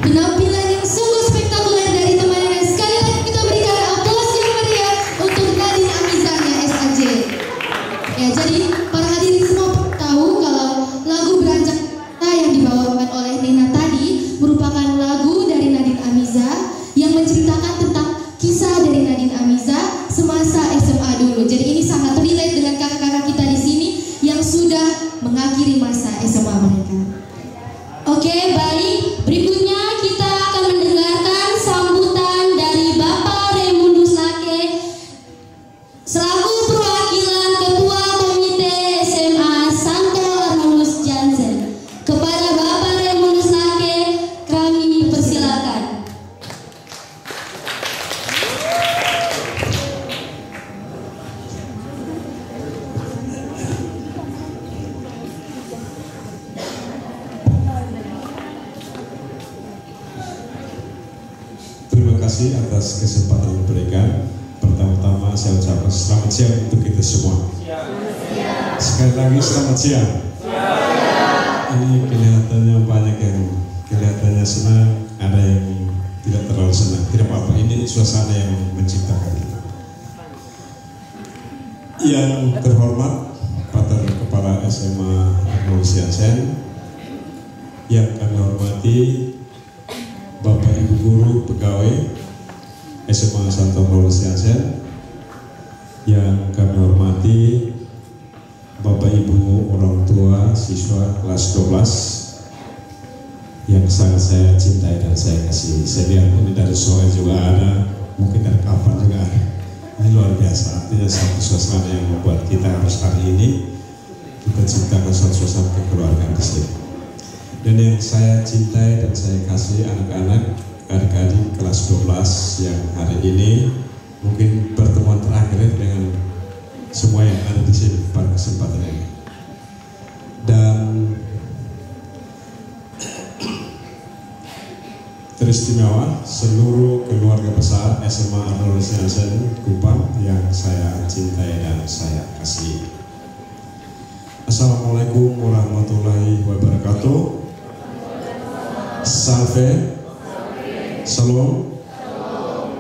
Penampilan yang sungguh spektakuler dari teman-teman. Sekali lagi kita berikan aplaus yang meriah untuk Nadine Amizahnya SAJ. Ya, jadi para hadirin semua tahu kalau lagu Beranjak Cinta yang dibawakan oleh Nena tadi merupakan lagu dari Nadine Amizah yang menceritakan tentang kisah dari Nadine Amizah semasa SMA dulu. Jadi ini sangat relate dengan kakak-kakak kita di sini yang sudah mengakhiri masa SMA mereka. Oke, baik. Berikutnya kita akan mendengarkan sambutan dari Bapak Raymundus Lake selaku perwakilan Ketua Komite SMA Santo Arnoldus Jansen. Kepada Bapak Raymundus Lake kami persilakan. Terima kasih atas kesempatan yang diberikan. Pertama-tama saya ucapkan selamat siang untuk kita semua. Sekali lagi selamat siang. Ini kelihatannya banyak yang kelihatannya senang, ada yang tidak terlalu senang. Tidak apa-apa, ini suasana yang menciptakan kita. Yang terhormat Pater Kepala SMA Arnoldus Jansen, yang kami hormati Bapak Ibu Guru Pegawai SMA Santo Arnoldus Jansen, yang kami hormati Bapak Ibu orang tua siswa kelas 12, yang sangat saya cintai dan saya kasih. Saya lihat ini dari Soe juga ada, mungkin dari Kapan juga ada. Ini luar biasa, artinya satu suasana yang membuat kita harus hari ini kita ciptakan suatu suasana kekeluargaan di sini. Dan yang saya cintai dan saya kasih anak-anak, adik-adik kelas 12 yang hari ini mungkin pertemuan terakhir dengan semua yang ada di sini pada kesempatan ini. Dan teristimewa seluruh keluarga besar SMA Arnold Jansen Kupang yang saya cintai dan saya kasih. Assalamualaikum warahmatullahi wabarakatuh. Salve, Salam,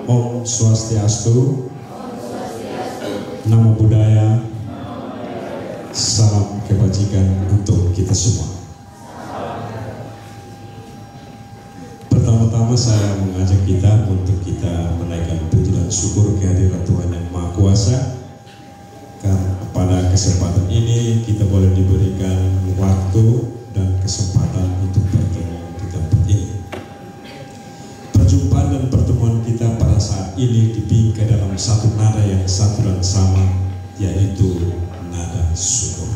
Om Swastiastu, Namo Buddhaya, salam kebajikan untuk kita semua. Pertama-tama saya mengajak kita untuk kita menaikkan puji dan syukur kehadiran Tuhan yang Maha Kuasa. Karena pada kesempatan ini kita boleh diberikan waktu dan kesempatan untuk bertemu di tempat ini. Perjumpaan dan pertemuan kita pada saat ini dibingkai dalam satu nada yang satu dan sama, yaitu nada syukur.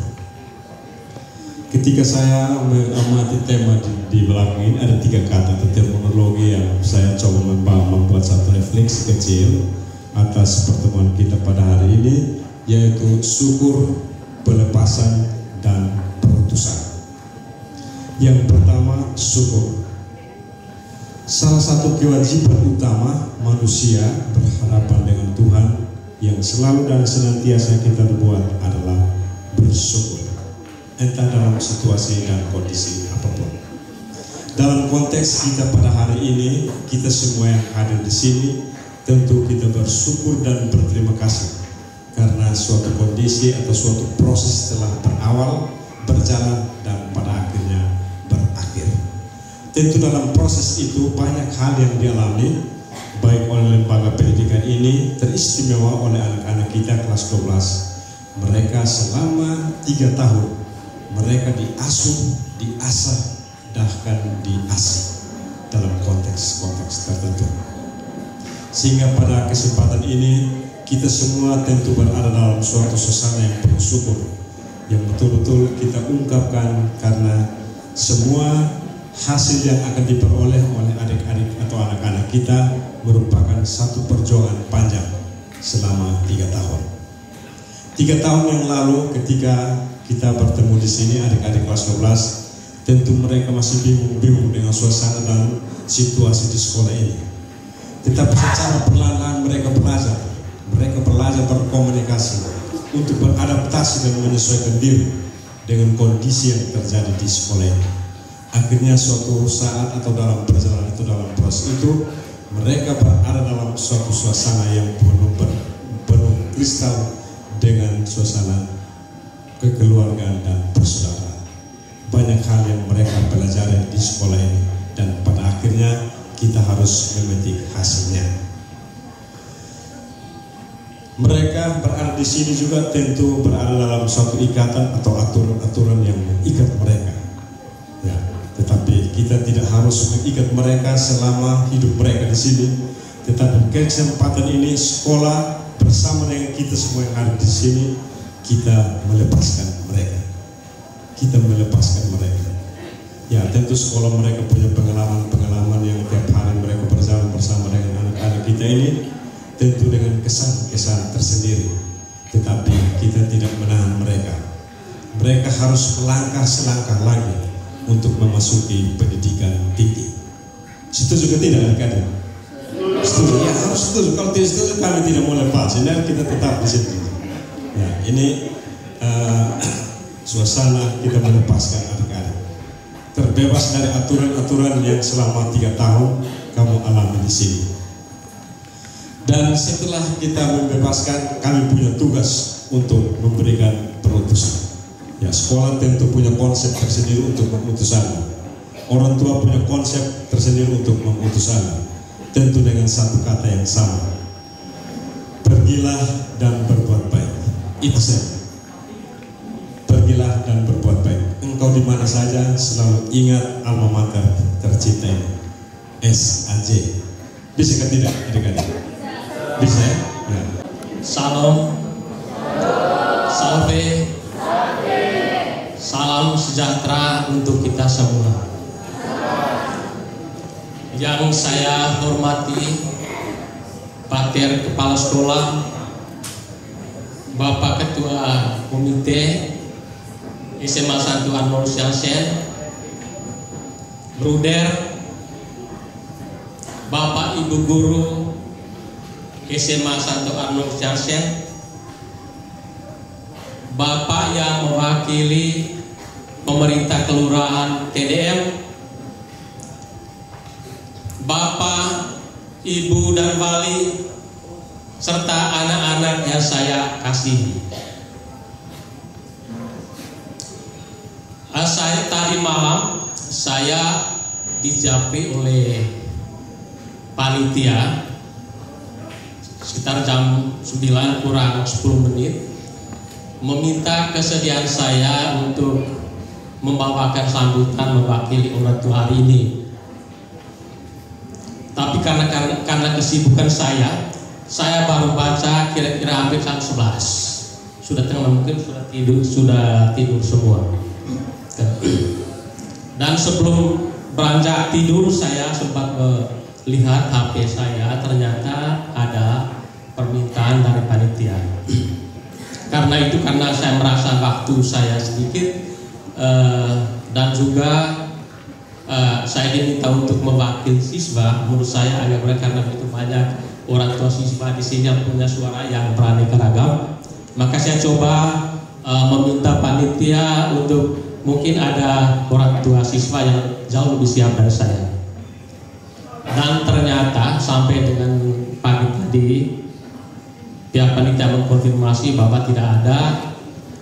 Ketika saya mengamati tema di belakang ini ada 3 kata atau terminologi yang saya coba membuat satu refleksi kecil atas pertemuan kita pada hari ini, yaitu syukur, pelepasan, dan perutusan. Yang pertama, syukur. Salah satu kewajiban utama manusia berhadapan dengan Tuhan yang selalu dan senantiasa kita buat adalah bersyukur, entah dalam situasi dan kondisi apapun. Dalam konteks kita pada hari ini, kita semua yang hadir di sini tentu kita bersyukur dan berterima kasih karena suatu kondisi atau suatu proses telah berawal, berjalan, dan pada akhirnya berakhir. Tentu dalam proses itu banyak hal yang dialami, baik oleh lembaga pendidikan ini, teristimewa oleh anak-anak kita kelas 12. Mereka selama 3 tahun, mereka diasuh, diasah, bahkan diasih dalam konteks-konteks tertentu. Sehingga pada kesempatan ini, kita semua tentu berada dalam suatu suasana yang penuh syukur, yang betul-betul kita ungkapkan karena semua hasil yang akan diperoleh oleh adik-adik atau anak-anak kita merupakan satu perjuangan panjang selama 3 tahun. 3 tahun yang lalu ketika kita bertemu di sini adik-adik kelas 12, tentu mereka masih bingung-bingung dengan suasana dan situasi di sekolah ini. Tetapi secara perlahan-lahan mereka belajar berkomunikasi untuk beradaptasi dan menyesuaikan diri dengan kondisi yang terjadi di sekolah ini. Akhirnya suatu saat atau dalam perjalanan itu, dalam proses itu, mereka berada dalam suatu suasana yang penuh kristal dengan suasana kekeluargaan dan persaudaraan. Banyak hal yang mereka pelajari di sekolah ini dan pada akhirnya kita harus memetik hasilnya. Mereka berada di sini juga tentu berada dalam suatu ikatan atau aturan-aturan yang mengikat mereka. Ya, tetapi kita tidak harus mengikat mereka selama hidup mereka di sini. Tetapi kesempatan ini sekolah bersama dengan kita semua yang ada di sini, kita melepaskan mereka. Kita melepaskan mereka. Ya, tentu sekolah mereka punya pengalaman-pengalaman yang tiap hari mereka berjalan bersama dengan anak-anak kita ini, tentu dengan kesan-kesan tersendiri. Tetapi kita tidak menahan mereka. Mereka harus melangkah selangkah lagi untuk memasuki pendidikan tinggi. Setuju ke tidak adik-adik? Setuju? Ya harus setuju. Kalau tidak setuju kami tidak mau lepas. Ini kita tetap di situ. Ya, ini suasana kita melepaskan adik-adik, terbebas dari aturan-aturan yang selama 3 tahun kamu alami di sini. Dan setelah kita membebaskan, kami punya tugas untuk memberikan perutusan. Ya, sekolah tentu punya konsep tersendiri untuk mengutus anak. Orang tua punya konsep tersendiri untuk mengutus anak. Tentu dengan satu kata yang sama. Pergilah dan berbuat baik. Itu saja. Pergilah dan berbuat baik. Engkau di mana saja selalu ingat alma mater tercinta ini, SAJ. Bisa kan tidak adik-adik? Bisa ya? Ya. Salam, salve, salam sejahtera untuk kita semua. Yang saya hormati Pater Kepala Sekolah, Bapak Ketua Komite SMA 1 Arnold Jansen, Bruder, Bapak Ibu Guru SMA 1 Arnold Jansen, Bapak yang mewakili pemerintah kelurahan TDM, Bapak, Ibu dan Wali, serta anak-anak yang saya kasihi. Saya tadi malam saya dijapri oleh panitia sekitar jam 9 kurang 10 menit meminta kesediaan saya untuk membawakan sambutan mewakili orang tua hari ini. Tapi karena kesibukan saya baru baca kira-kira hampir jam 11. Sudah tengah mungkin sudah tidur semua. Dan sebelum beranjak tidur saya sempat lihat HP saya, ternyata ada permintaan dari panitia. Karena saya merasa waktu saya sedikit dan juga saya diminta untuk mewakili siswa. Menurut saya agak berat karena begitu banyak orang tua siswa di sini yang punya suara yang beraneka ragam. Maka saya coba meminta panitia untuk mungkin ada orang tua siswa yang jauh lebih siap dari saya. Dan ternyata sampai dengan pagi tadi pihak panitia mengkonfirmasi bahwa tidak ada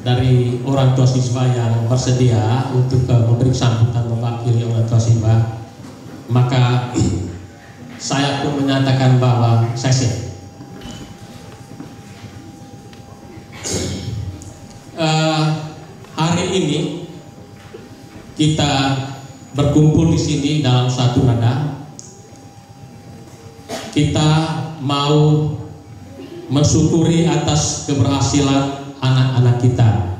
dari orang tua siswa yang bersedia untuk memberi sambutan mewakili orang tua siswa. Maka saya pun menyatakan bahwa saya siap. Hari ini kita berkumpul di sini dalam satu nada. Kita mau mensyukuri atas keberhasilan anak-anak kita.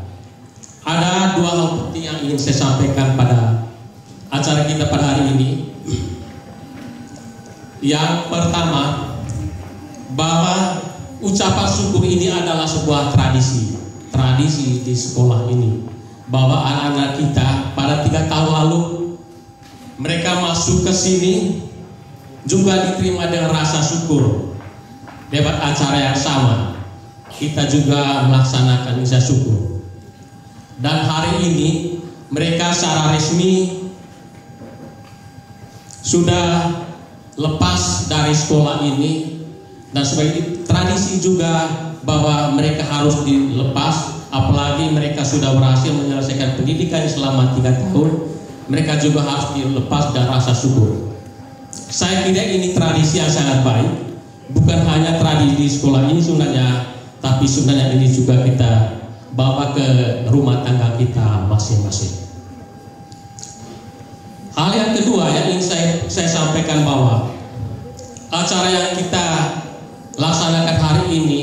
Ada dua hal penting yang ingin saya sampaikan pada acara kita pada hari ini. Yang pertama, bahwa ucapan syukur ini adalah sebuah tradisi di sekolah ini. Bahwa anak-anak kita pada 3 tahun lalu mereka masuk ke sini juga diterima dengan rasa syukur. Lewat acara yang sama kita juga melaksanakan misa syukur. Dan hari ini mereka secara resmi sudah lepas dari sekolah ini, dan sebagai tradisi juga bahwa mereka harus dilepas. Apalagi mereka sudah berhasil menyelesaikan pendidikan selama 3 tahun, mereka juga harus dilepas dan rasa syukur. Saya kira ini tradisi yang sangat baik. Bukan hanya tradisi di sekolah ini sebenarnya, tapi sebenarnya ini juga kita bawa ke rumah tangga kita masing-masing. Hal yang kedua yang ingin saya sampaikan bahwa acara yang kita laksanakan hari ini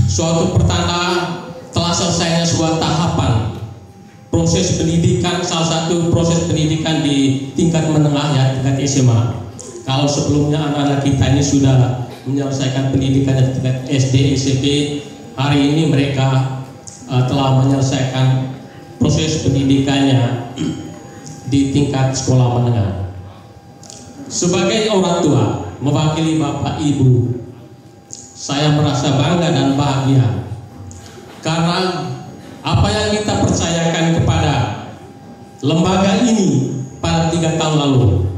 suatu pertanda telah selesainya sebuah tahapan proses pendidikan, salah satu proses pendidikan di tingkat menengah ya, tingkat SMA. Kalau sebelumnya anak-anak kita ini sudah menyelesaikan pendidikan di tingkat SD, SMP, hari ini mereka telah menyelesaikan proses pendidikannya di tingkat sekolah menengah. Sebagai orang tua, mewakili Bapak Ibu, saya merasa bangga dan bahagia karena apa yang kita percayakan kepada lembaga ini pada 3 tahun lalu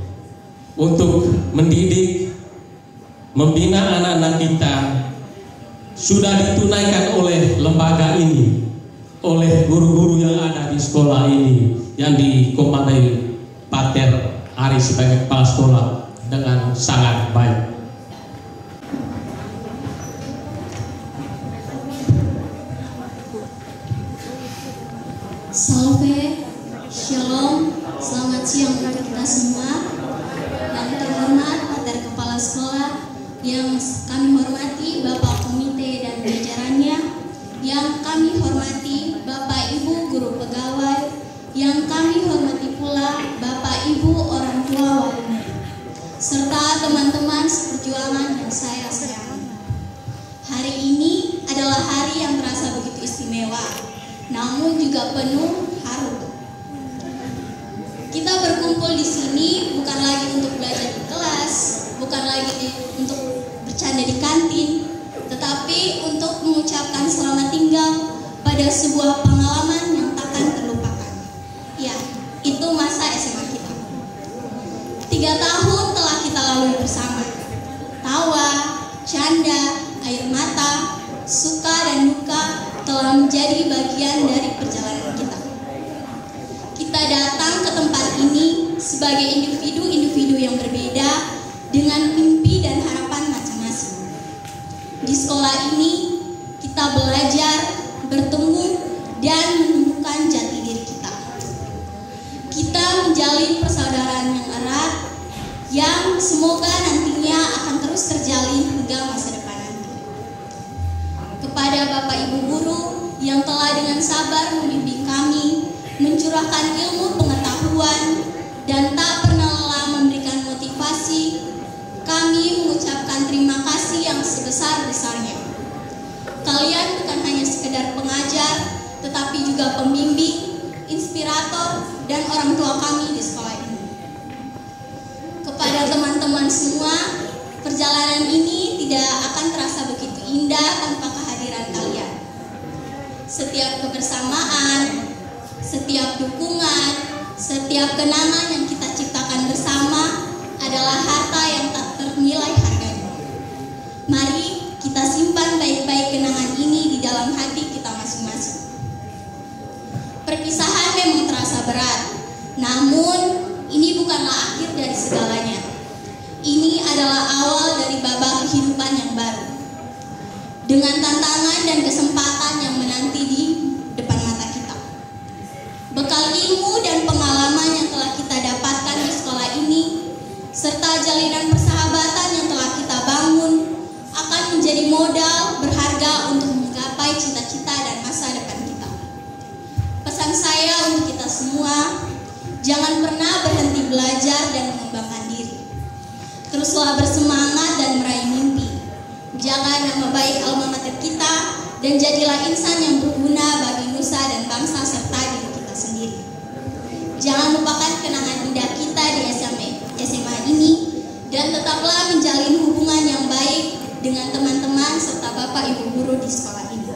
untuk mendidik, membina anak-anak kita sudah ditunaikan oleh lembaga ini, oleh guru-guru yang ada di sekolah ini yang dikomandai Pater Ari sebagai kepala sekolah dengan sangat baik. Salve, shalom, selamat siang untuk kita perjuangan yang saya sayangi. Hari ini adalah hari yang terasa begitu istimewa, namun juga penuh haru. Kita berkumpul di sini bukan lagi untuk belajar di kelas, bukan lagi untuk bercanda di kantin, tetapi untuk mengucapkan selamat tinggal pada sebuah pengalaman yang takkan terlupakan. Ya, itu masa SMA kita. 3 tahun telah kita lalui bersama. Tawa, canda, air mata, suka dan duka telah menjadi bagian dari perjalanan kita. Kita datang ke tempat ini sebagai individu-individu yang berbeda dengan mimpi dan harapan masing-masing. Di sekolah ini kita belajar, bertumbuh, dan menemukan jati diri kita. Kita menjalin persaudaraan yang erat yang semoga nantinya akan terus terjalin hingga masa depan nanti. Kepada Bapak Ibu guru yang telah dengan sabar membimbing kami, mencurahkan ilmu pengetahuan, dan tak pernah lelah memberikan motivasi, kami mengucapkan terima kasih yang sebesar-besarnya. Kalian bukan hanya sekedar pengajar, tetapi juga pembimbing, inspirator, dan orang tua kami di sekolah ini. Kepada teman-teman semua, perjalanan ini tidak akan terasa begitu indah tanpa kehadiran kalian. Setiap kebersamaan, setiap dukungan, setiap kenangan yang kita ciptakan bersama adalah harta yang tak ternilai harganya. Mari kita simpan baik-baik kenangan ini di dalam hati kita masing-masing. Perpisahan memang terasa berat, namun ini bukanlah akhir dari segalanya. Ini adalah awal dari babak kehidupan yang baru, dengan tantangan dan kesempatan yang menanti di depan mata kita. Bekal ilmu dan pengalaman yang telah kita dapatkan di sekolah ini, serta jalinan persahabatan yang telah kita bangun, akan menjadi modal berharga untuk menggapai cita-cita dan masa depan kita. Pesan saya untuk kita semua, jangan pernah berhenti belajar dan mengembangkan diri. Teruslah bersemangat dan meraih mimpi. Jaga nama baik alma mater kita dan jadilah insan yang berguna bagi nusa dan bangsa serta diri kita sendiri. Jangan lupakan kenangan indah kita di SMA ini dan tetaplah menjalin hubungan yang baik dengan teman-teman serta Bapak Ibu guru di sekolah ini.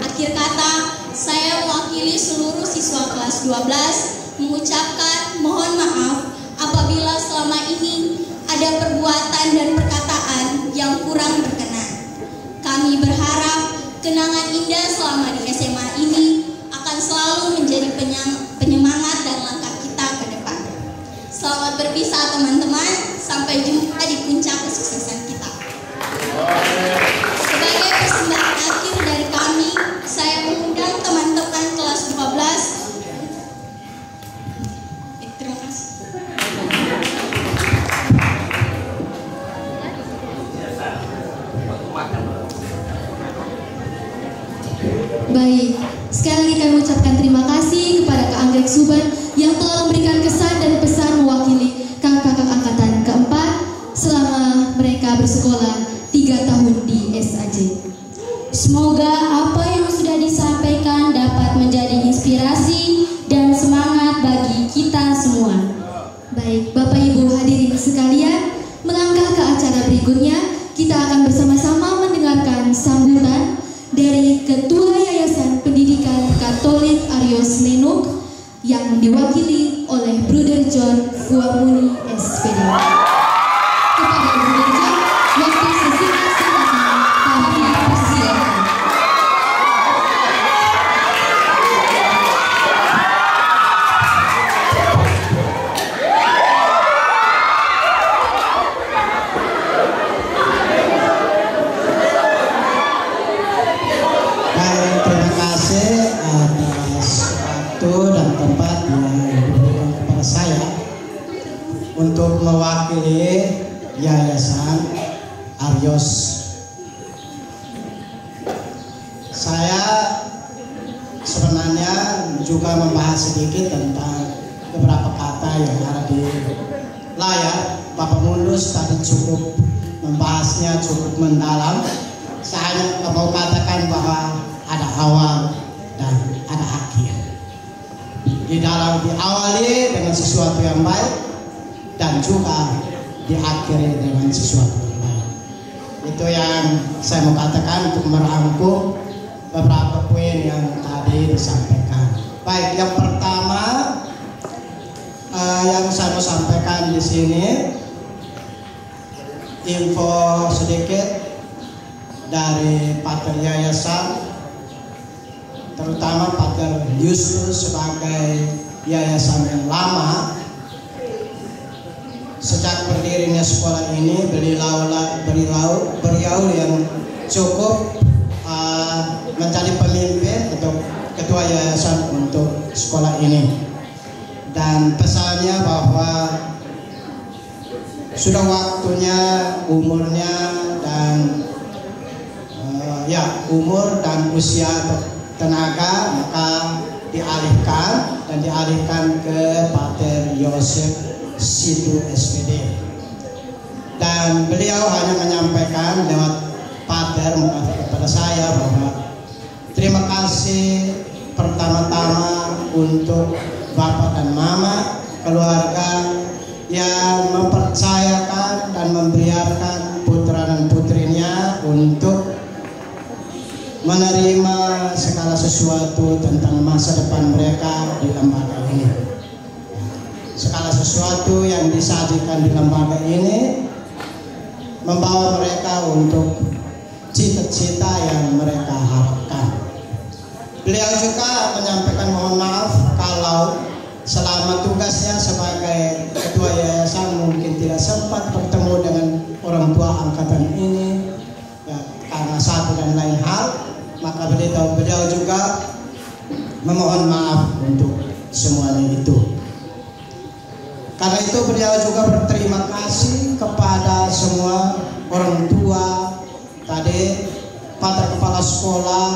Akhir kata, saya mewakili seluruh siswa kelas 12 mengucapkan mohon maaf apabila selama ini ada perbuatan dan perkataan yang kurang berkenan. Kami berharap kenangan indah selama di SMA ini akan selalu menjadi penyemangat dan langkah kita ke depan. Selamat berpisah teman-teman, sampai jumpa di puncak kesuksesan kita. Sebagai persembahan akhir dari kami, saya mengundang teman-teman kelas 12. Terima kasih. Baik, sekali lagi kami ucapkan terima kasih kepada Kak Anggrek Suban yang telah memberikan kesan dan pesan mewakili kakak-kakak angkatan keempat selama mereka bersekolah 3 tahun di SAJ. Semoga apa yang sudah disampaikan dapat menjadi inspirasi dan semangat bagi kita semua. Baik, Bapak Ibu hadirin sekalian, melangkah ke acara berikutnya, kita akan bersama-sama mendengarkan sambutan dari Ketua Yayasan Pendidikan Katolik Arios Lenuk yang diwakili oleh Bruder John Fuamuni SPD. Kepada Bruder John, waktu sesingkat kami persilakan. Terima kasih atas waktu dan tempat yang diberikan kepada saya untuk mewakili Yayasan Arios. Saya sebenarnya juga membahas sedikit tentang beberapa kata yang ada di layar. Bapak Mulus tadi cukup membahasnya cukup mendalam. Saya hanya mau katakan bahwa ada awal dan ada akhir. Di dalam diawali dengan sesuatu yang baik dan juga diakhiri dengan sesuatu yang baik. Itu yang saya mau katakan untuk merangkum beberapa poin yang tadi disampaikan. Baik, yang pertama yang saya mau sampaikan di sini info sedikit dari Pater Yayasan, terutama Pater Yustus sebagai yayasan yang lama. Sejak berdirinya sekolah ini, beliau yang cukup menjadi pemimpin atau ketua yayasan untuk sekolah ini. Dan pesannya bahwa sudah waktunya umurnya dan umur dan usia tenaga maka dialihkan ke Pater Yosef Situ SPD. Dan beliau hanya menyampaikan lewat Pater kepada saya bahwa terima kasih pertama-tama untuk Bapak dan Mama, keluarga yang mempercayakan dan membiarkan putra dan putrinya untuk menerima segala sesuatu tentang masa depan mereka di lembaga ini. Segala sesuatu yang disajikan di lembaga ini membawa mereka untuk cita-cita yang mereka harapkan. Beliau juga menyampaikan mohon maaf kalau selama tugasnya sebagai ketua yayasan mungkin tidak sempat bertemu dengan orang tua angkatan ini ya, karena satu dan lain hal, maka beliau juga memohon maaf untuk semuanya itu. Karena itu beliau juga berterima kasih kepada semua orang tua tadi, Pater Kepala Sekolah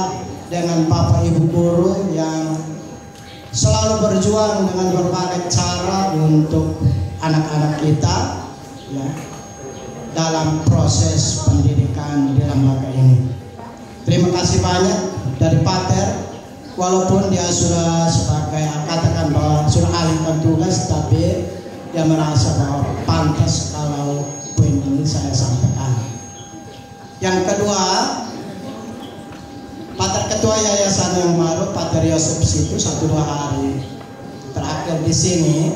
dengan Bapak Ibu Guru yang selalu berjuang dengan berbagai cara untuk anak-anak kita ya, dalam proses pendidikan di lembaga ini. Terima kasih banyak dari Pater, walaupun dia sudah sebagai katakan bahwa sudah alihkan tugas, tapi dia merasa bahwa pantas kalau poin ini saya sampaikan. Yang kedua, Pater Ketua Yayasan yang baru, Pater Yosef Situ 1-2 hari terakhir di sini,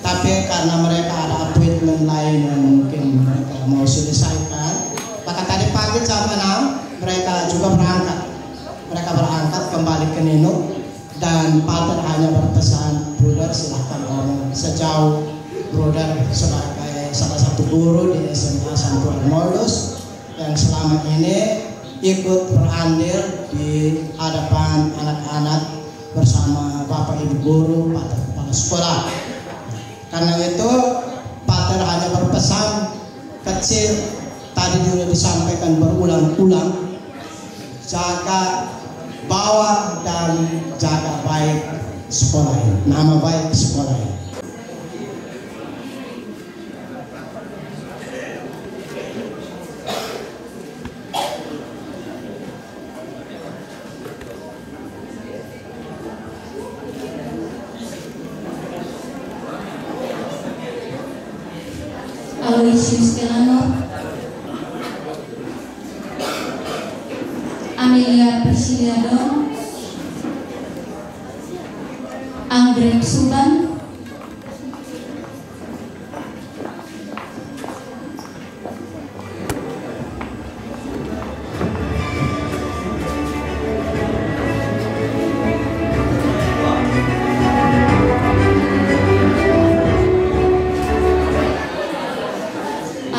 tapi karena mereka ada appointment lain yang mungkin mereka mau selesaikan, maka tadi pagi jam 6 mereka juga berangkat. Mereka berangkat kembali ke Nino dan Pater hanya berpesan, Bruder silahkan ngomong sejauh Bruder sebagai salah satu guru di SMA Santo Arnoldus yang selama ini ikut berandil di hadapan anak-anak bersama Bapak Ibu Guru, Pater Kepala Sekolah. Karena itu Pater hanya berpesan kecil, tadi juga disampaikan berulang-ulang, jaga bawa dan jaga baik sekolah ini, nama baik sekolah ini. Aloysius Kelano, Amelia Persiliado, Anggrek Suban,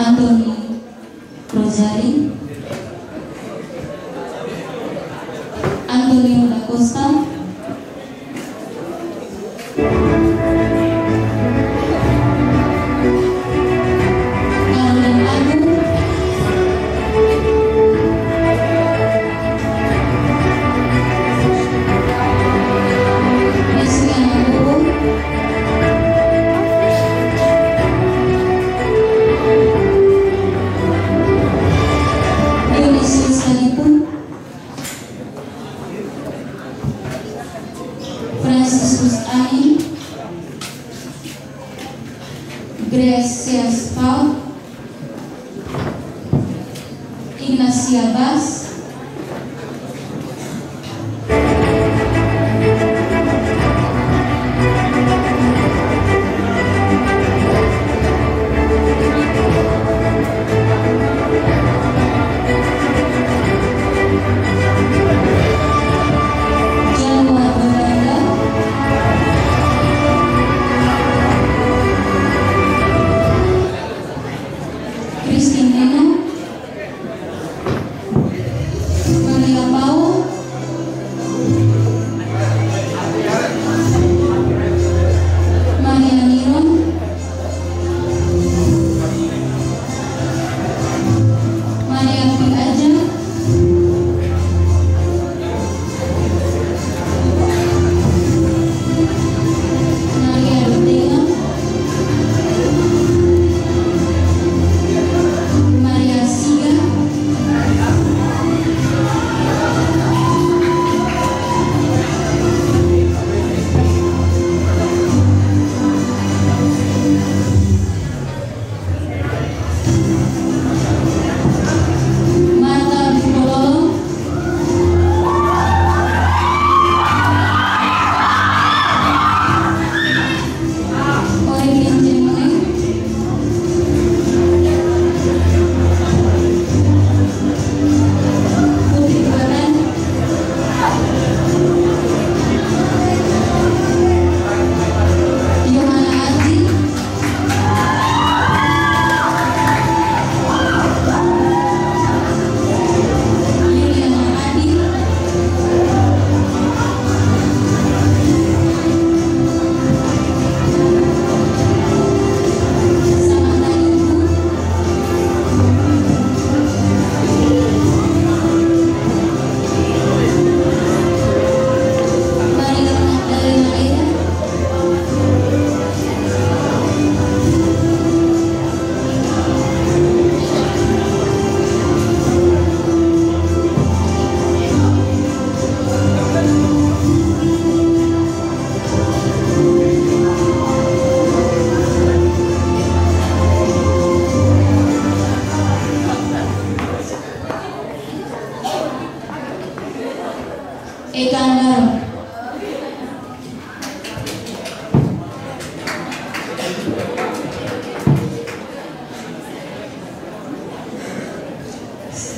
Antoni Rosari, Antonio da Costa, Carmen Agung, Nesliana Bobo, Precious Paul, Ignacia Bas,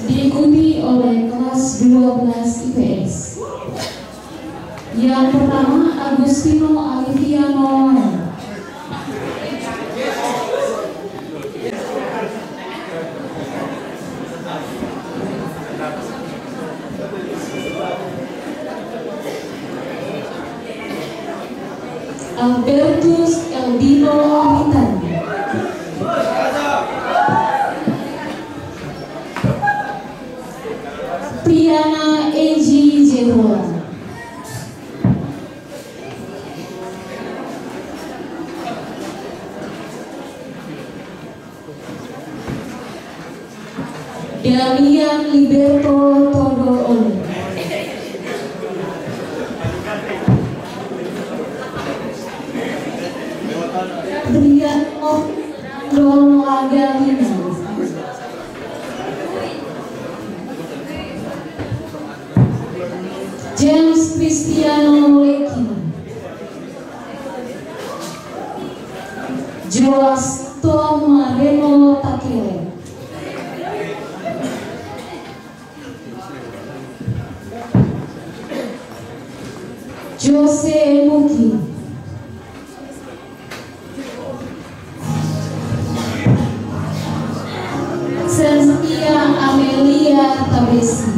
diikuti oleh kelas 12 IPS. Yang pertama Agustino Aliviano. Albertus Eldino Witan. Priana Eji Jerola. Damian Liberto Todo Ole. Brian Dono Agalina. James Cristiano Leki. Joas Tom Remo Takele. Jose Muki. Cynthia Amelia Tabesi.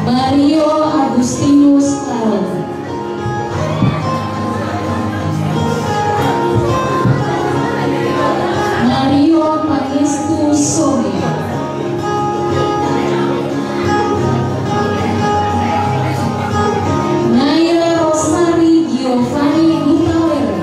Mario Agustinus Karo. Mario Pangestu Sobe. Naira Rosari Giovanni Nutawera.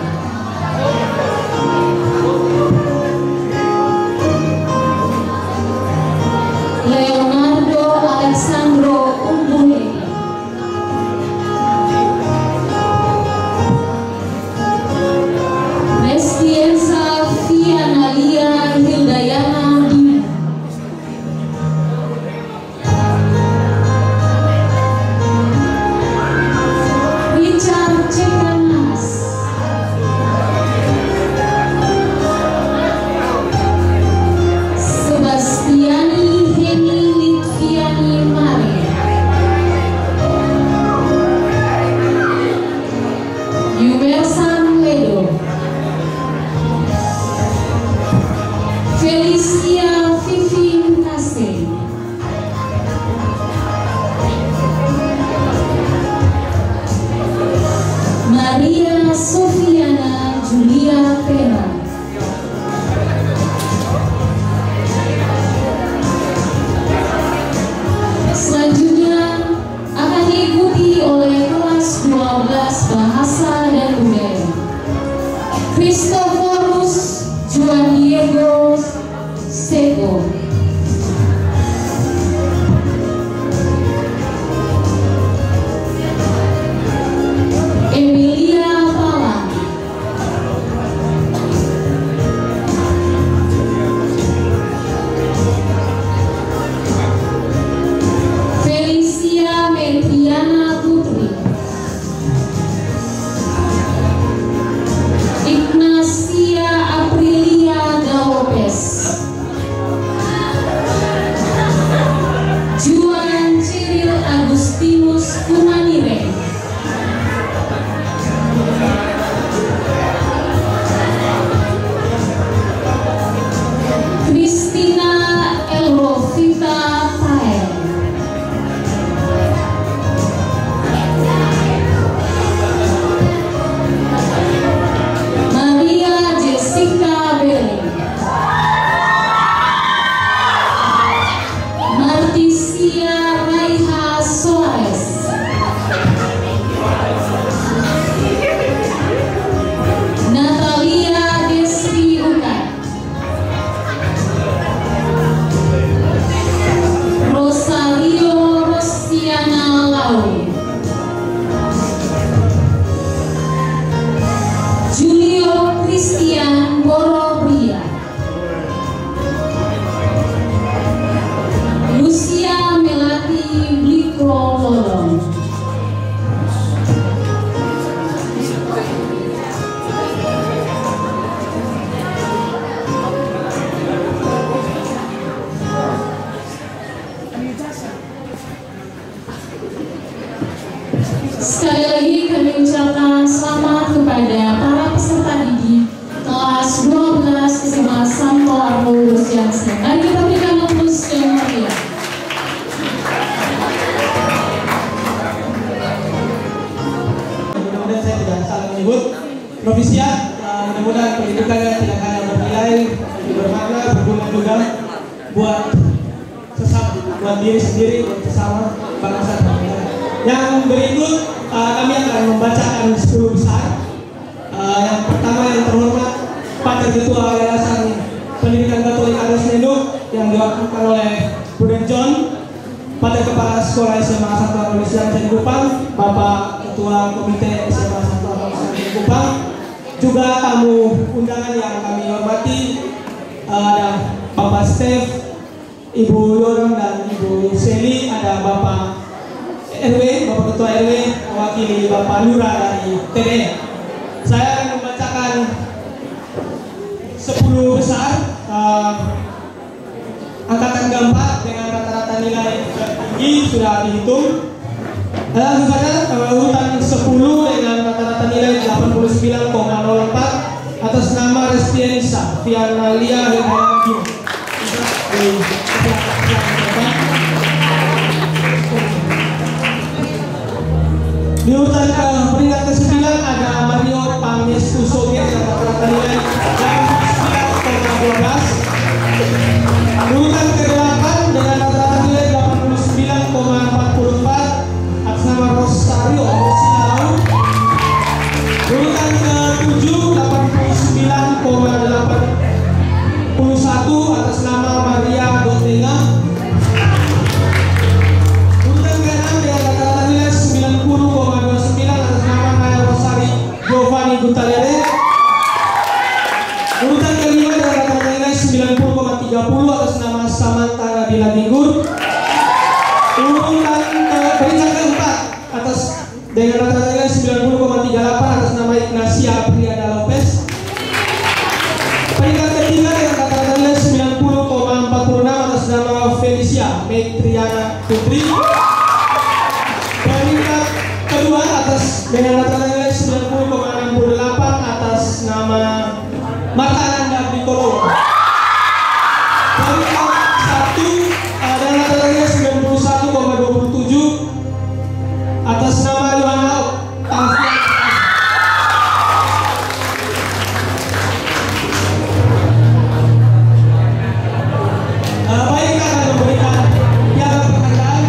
Christoforus Juan Diego Sego, Emilia Palang, Felicia Metriana Putri, Ignacia Aprilia Galopes, Juan Cyril Agustinus Kumanire, Christina Elrovita Pael, Maria Jessica Belling, Martisia Raiha Soares, Natalia Desti Ukan, Rosario Rosiana Lau, Julio Christian Borobria, Lucia Melati Blikro Lodong, sekali lagi kami ucapkan selamat kepada para peserta didik kelas 12 SMA Santo Arnolus Jansen. Mari kita berikan aplaus yang meriah. Mudah-mudahan saya tidak salah menyebut novisiat. Mudah-mudahan pendidikannya tidak hanya bernilai, tapi bermakna, berguna juga buat sesama, buat diri sendiri, buat sesama, bangsa dan negara. Yang berikut kami akan membacakan 10 besar. Yang pertama yang terhormat Pater Ketua Yayasan Pendidikan Katolik Ades Nenduk yang diwakilkan oleh Brother John, Pater Kepala Sekolah SMA Santo Arnolus Jansen Kupang, Bapak Ketua Komite SMA Santo Arnolus Jansen Kupang, juga tamu undangan yang kami hormati ada Bapak Steph, Ibu Yorong dan Ibu Seli, ada Bapak RW, Bapak Ketua RW, mewakili Bapak Lura dari TDE. Saya akan membacakan 10 besar angkatan keempat dengan rata-rata nilai tinggi sudah dihitung. Langsung saja urutan 10 dengan rata-rata nilai 89,04 atas nama Restianisa Fianalia Hedayati. Di urutan peringkat ke-9 ada Mario Pangestuso dengan rata-rata nilai 89,12. Di urutan ke-8 dengan rata-rata nilai 89,44 atas nama Rosario Rosialau. Di urutan ke-7 89,81 atas nama Maria Dotenga. Urutan ke-6 dengan rata-rata nilai 90,29 atas nama Naya Rosari Giovanni Guntalere. Urutan ke-5 dengan rata-rata nilai 90,30 atas nama Samantha Nabila Tinggur. Urutan peringkat ke-4 atas dengan rata-rata nilai 90,38 atas nama Ignacia Aprilia Lopez. Peringkat ke-3 dengan rata-rata nilai 90,46 atas nama Felicia Metriana Putri. Peringkat kedua atas dengan rata-rata nilai 90,68 atas nama Marta Ananda Bikolo. Peringkat 1 dengan rata-rata nilai 91,27 atas nama Yohana Octavia. Baik, kita akan memberikan piala penghargaan.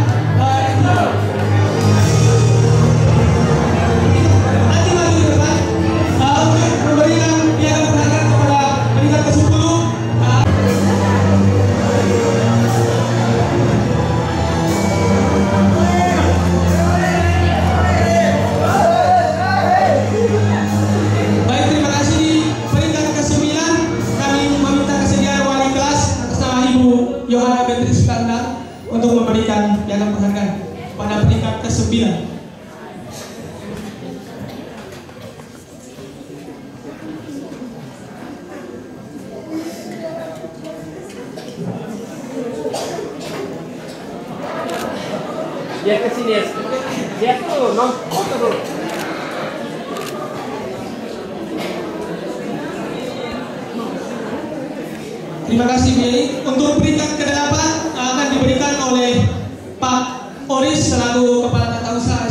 Dia ke sini ya. Dia tuh, foto dulu. Terima kasih Biai. Untuk peringkat ke-8 akan diberikan oleh Pak Oris selaku Kepala Tata Usaha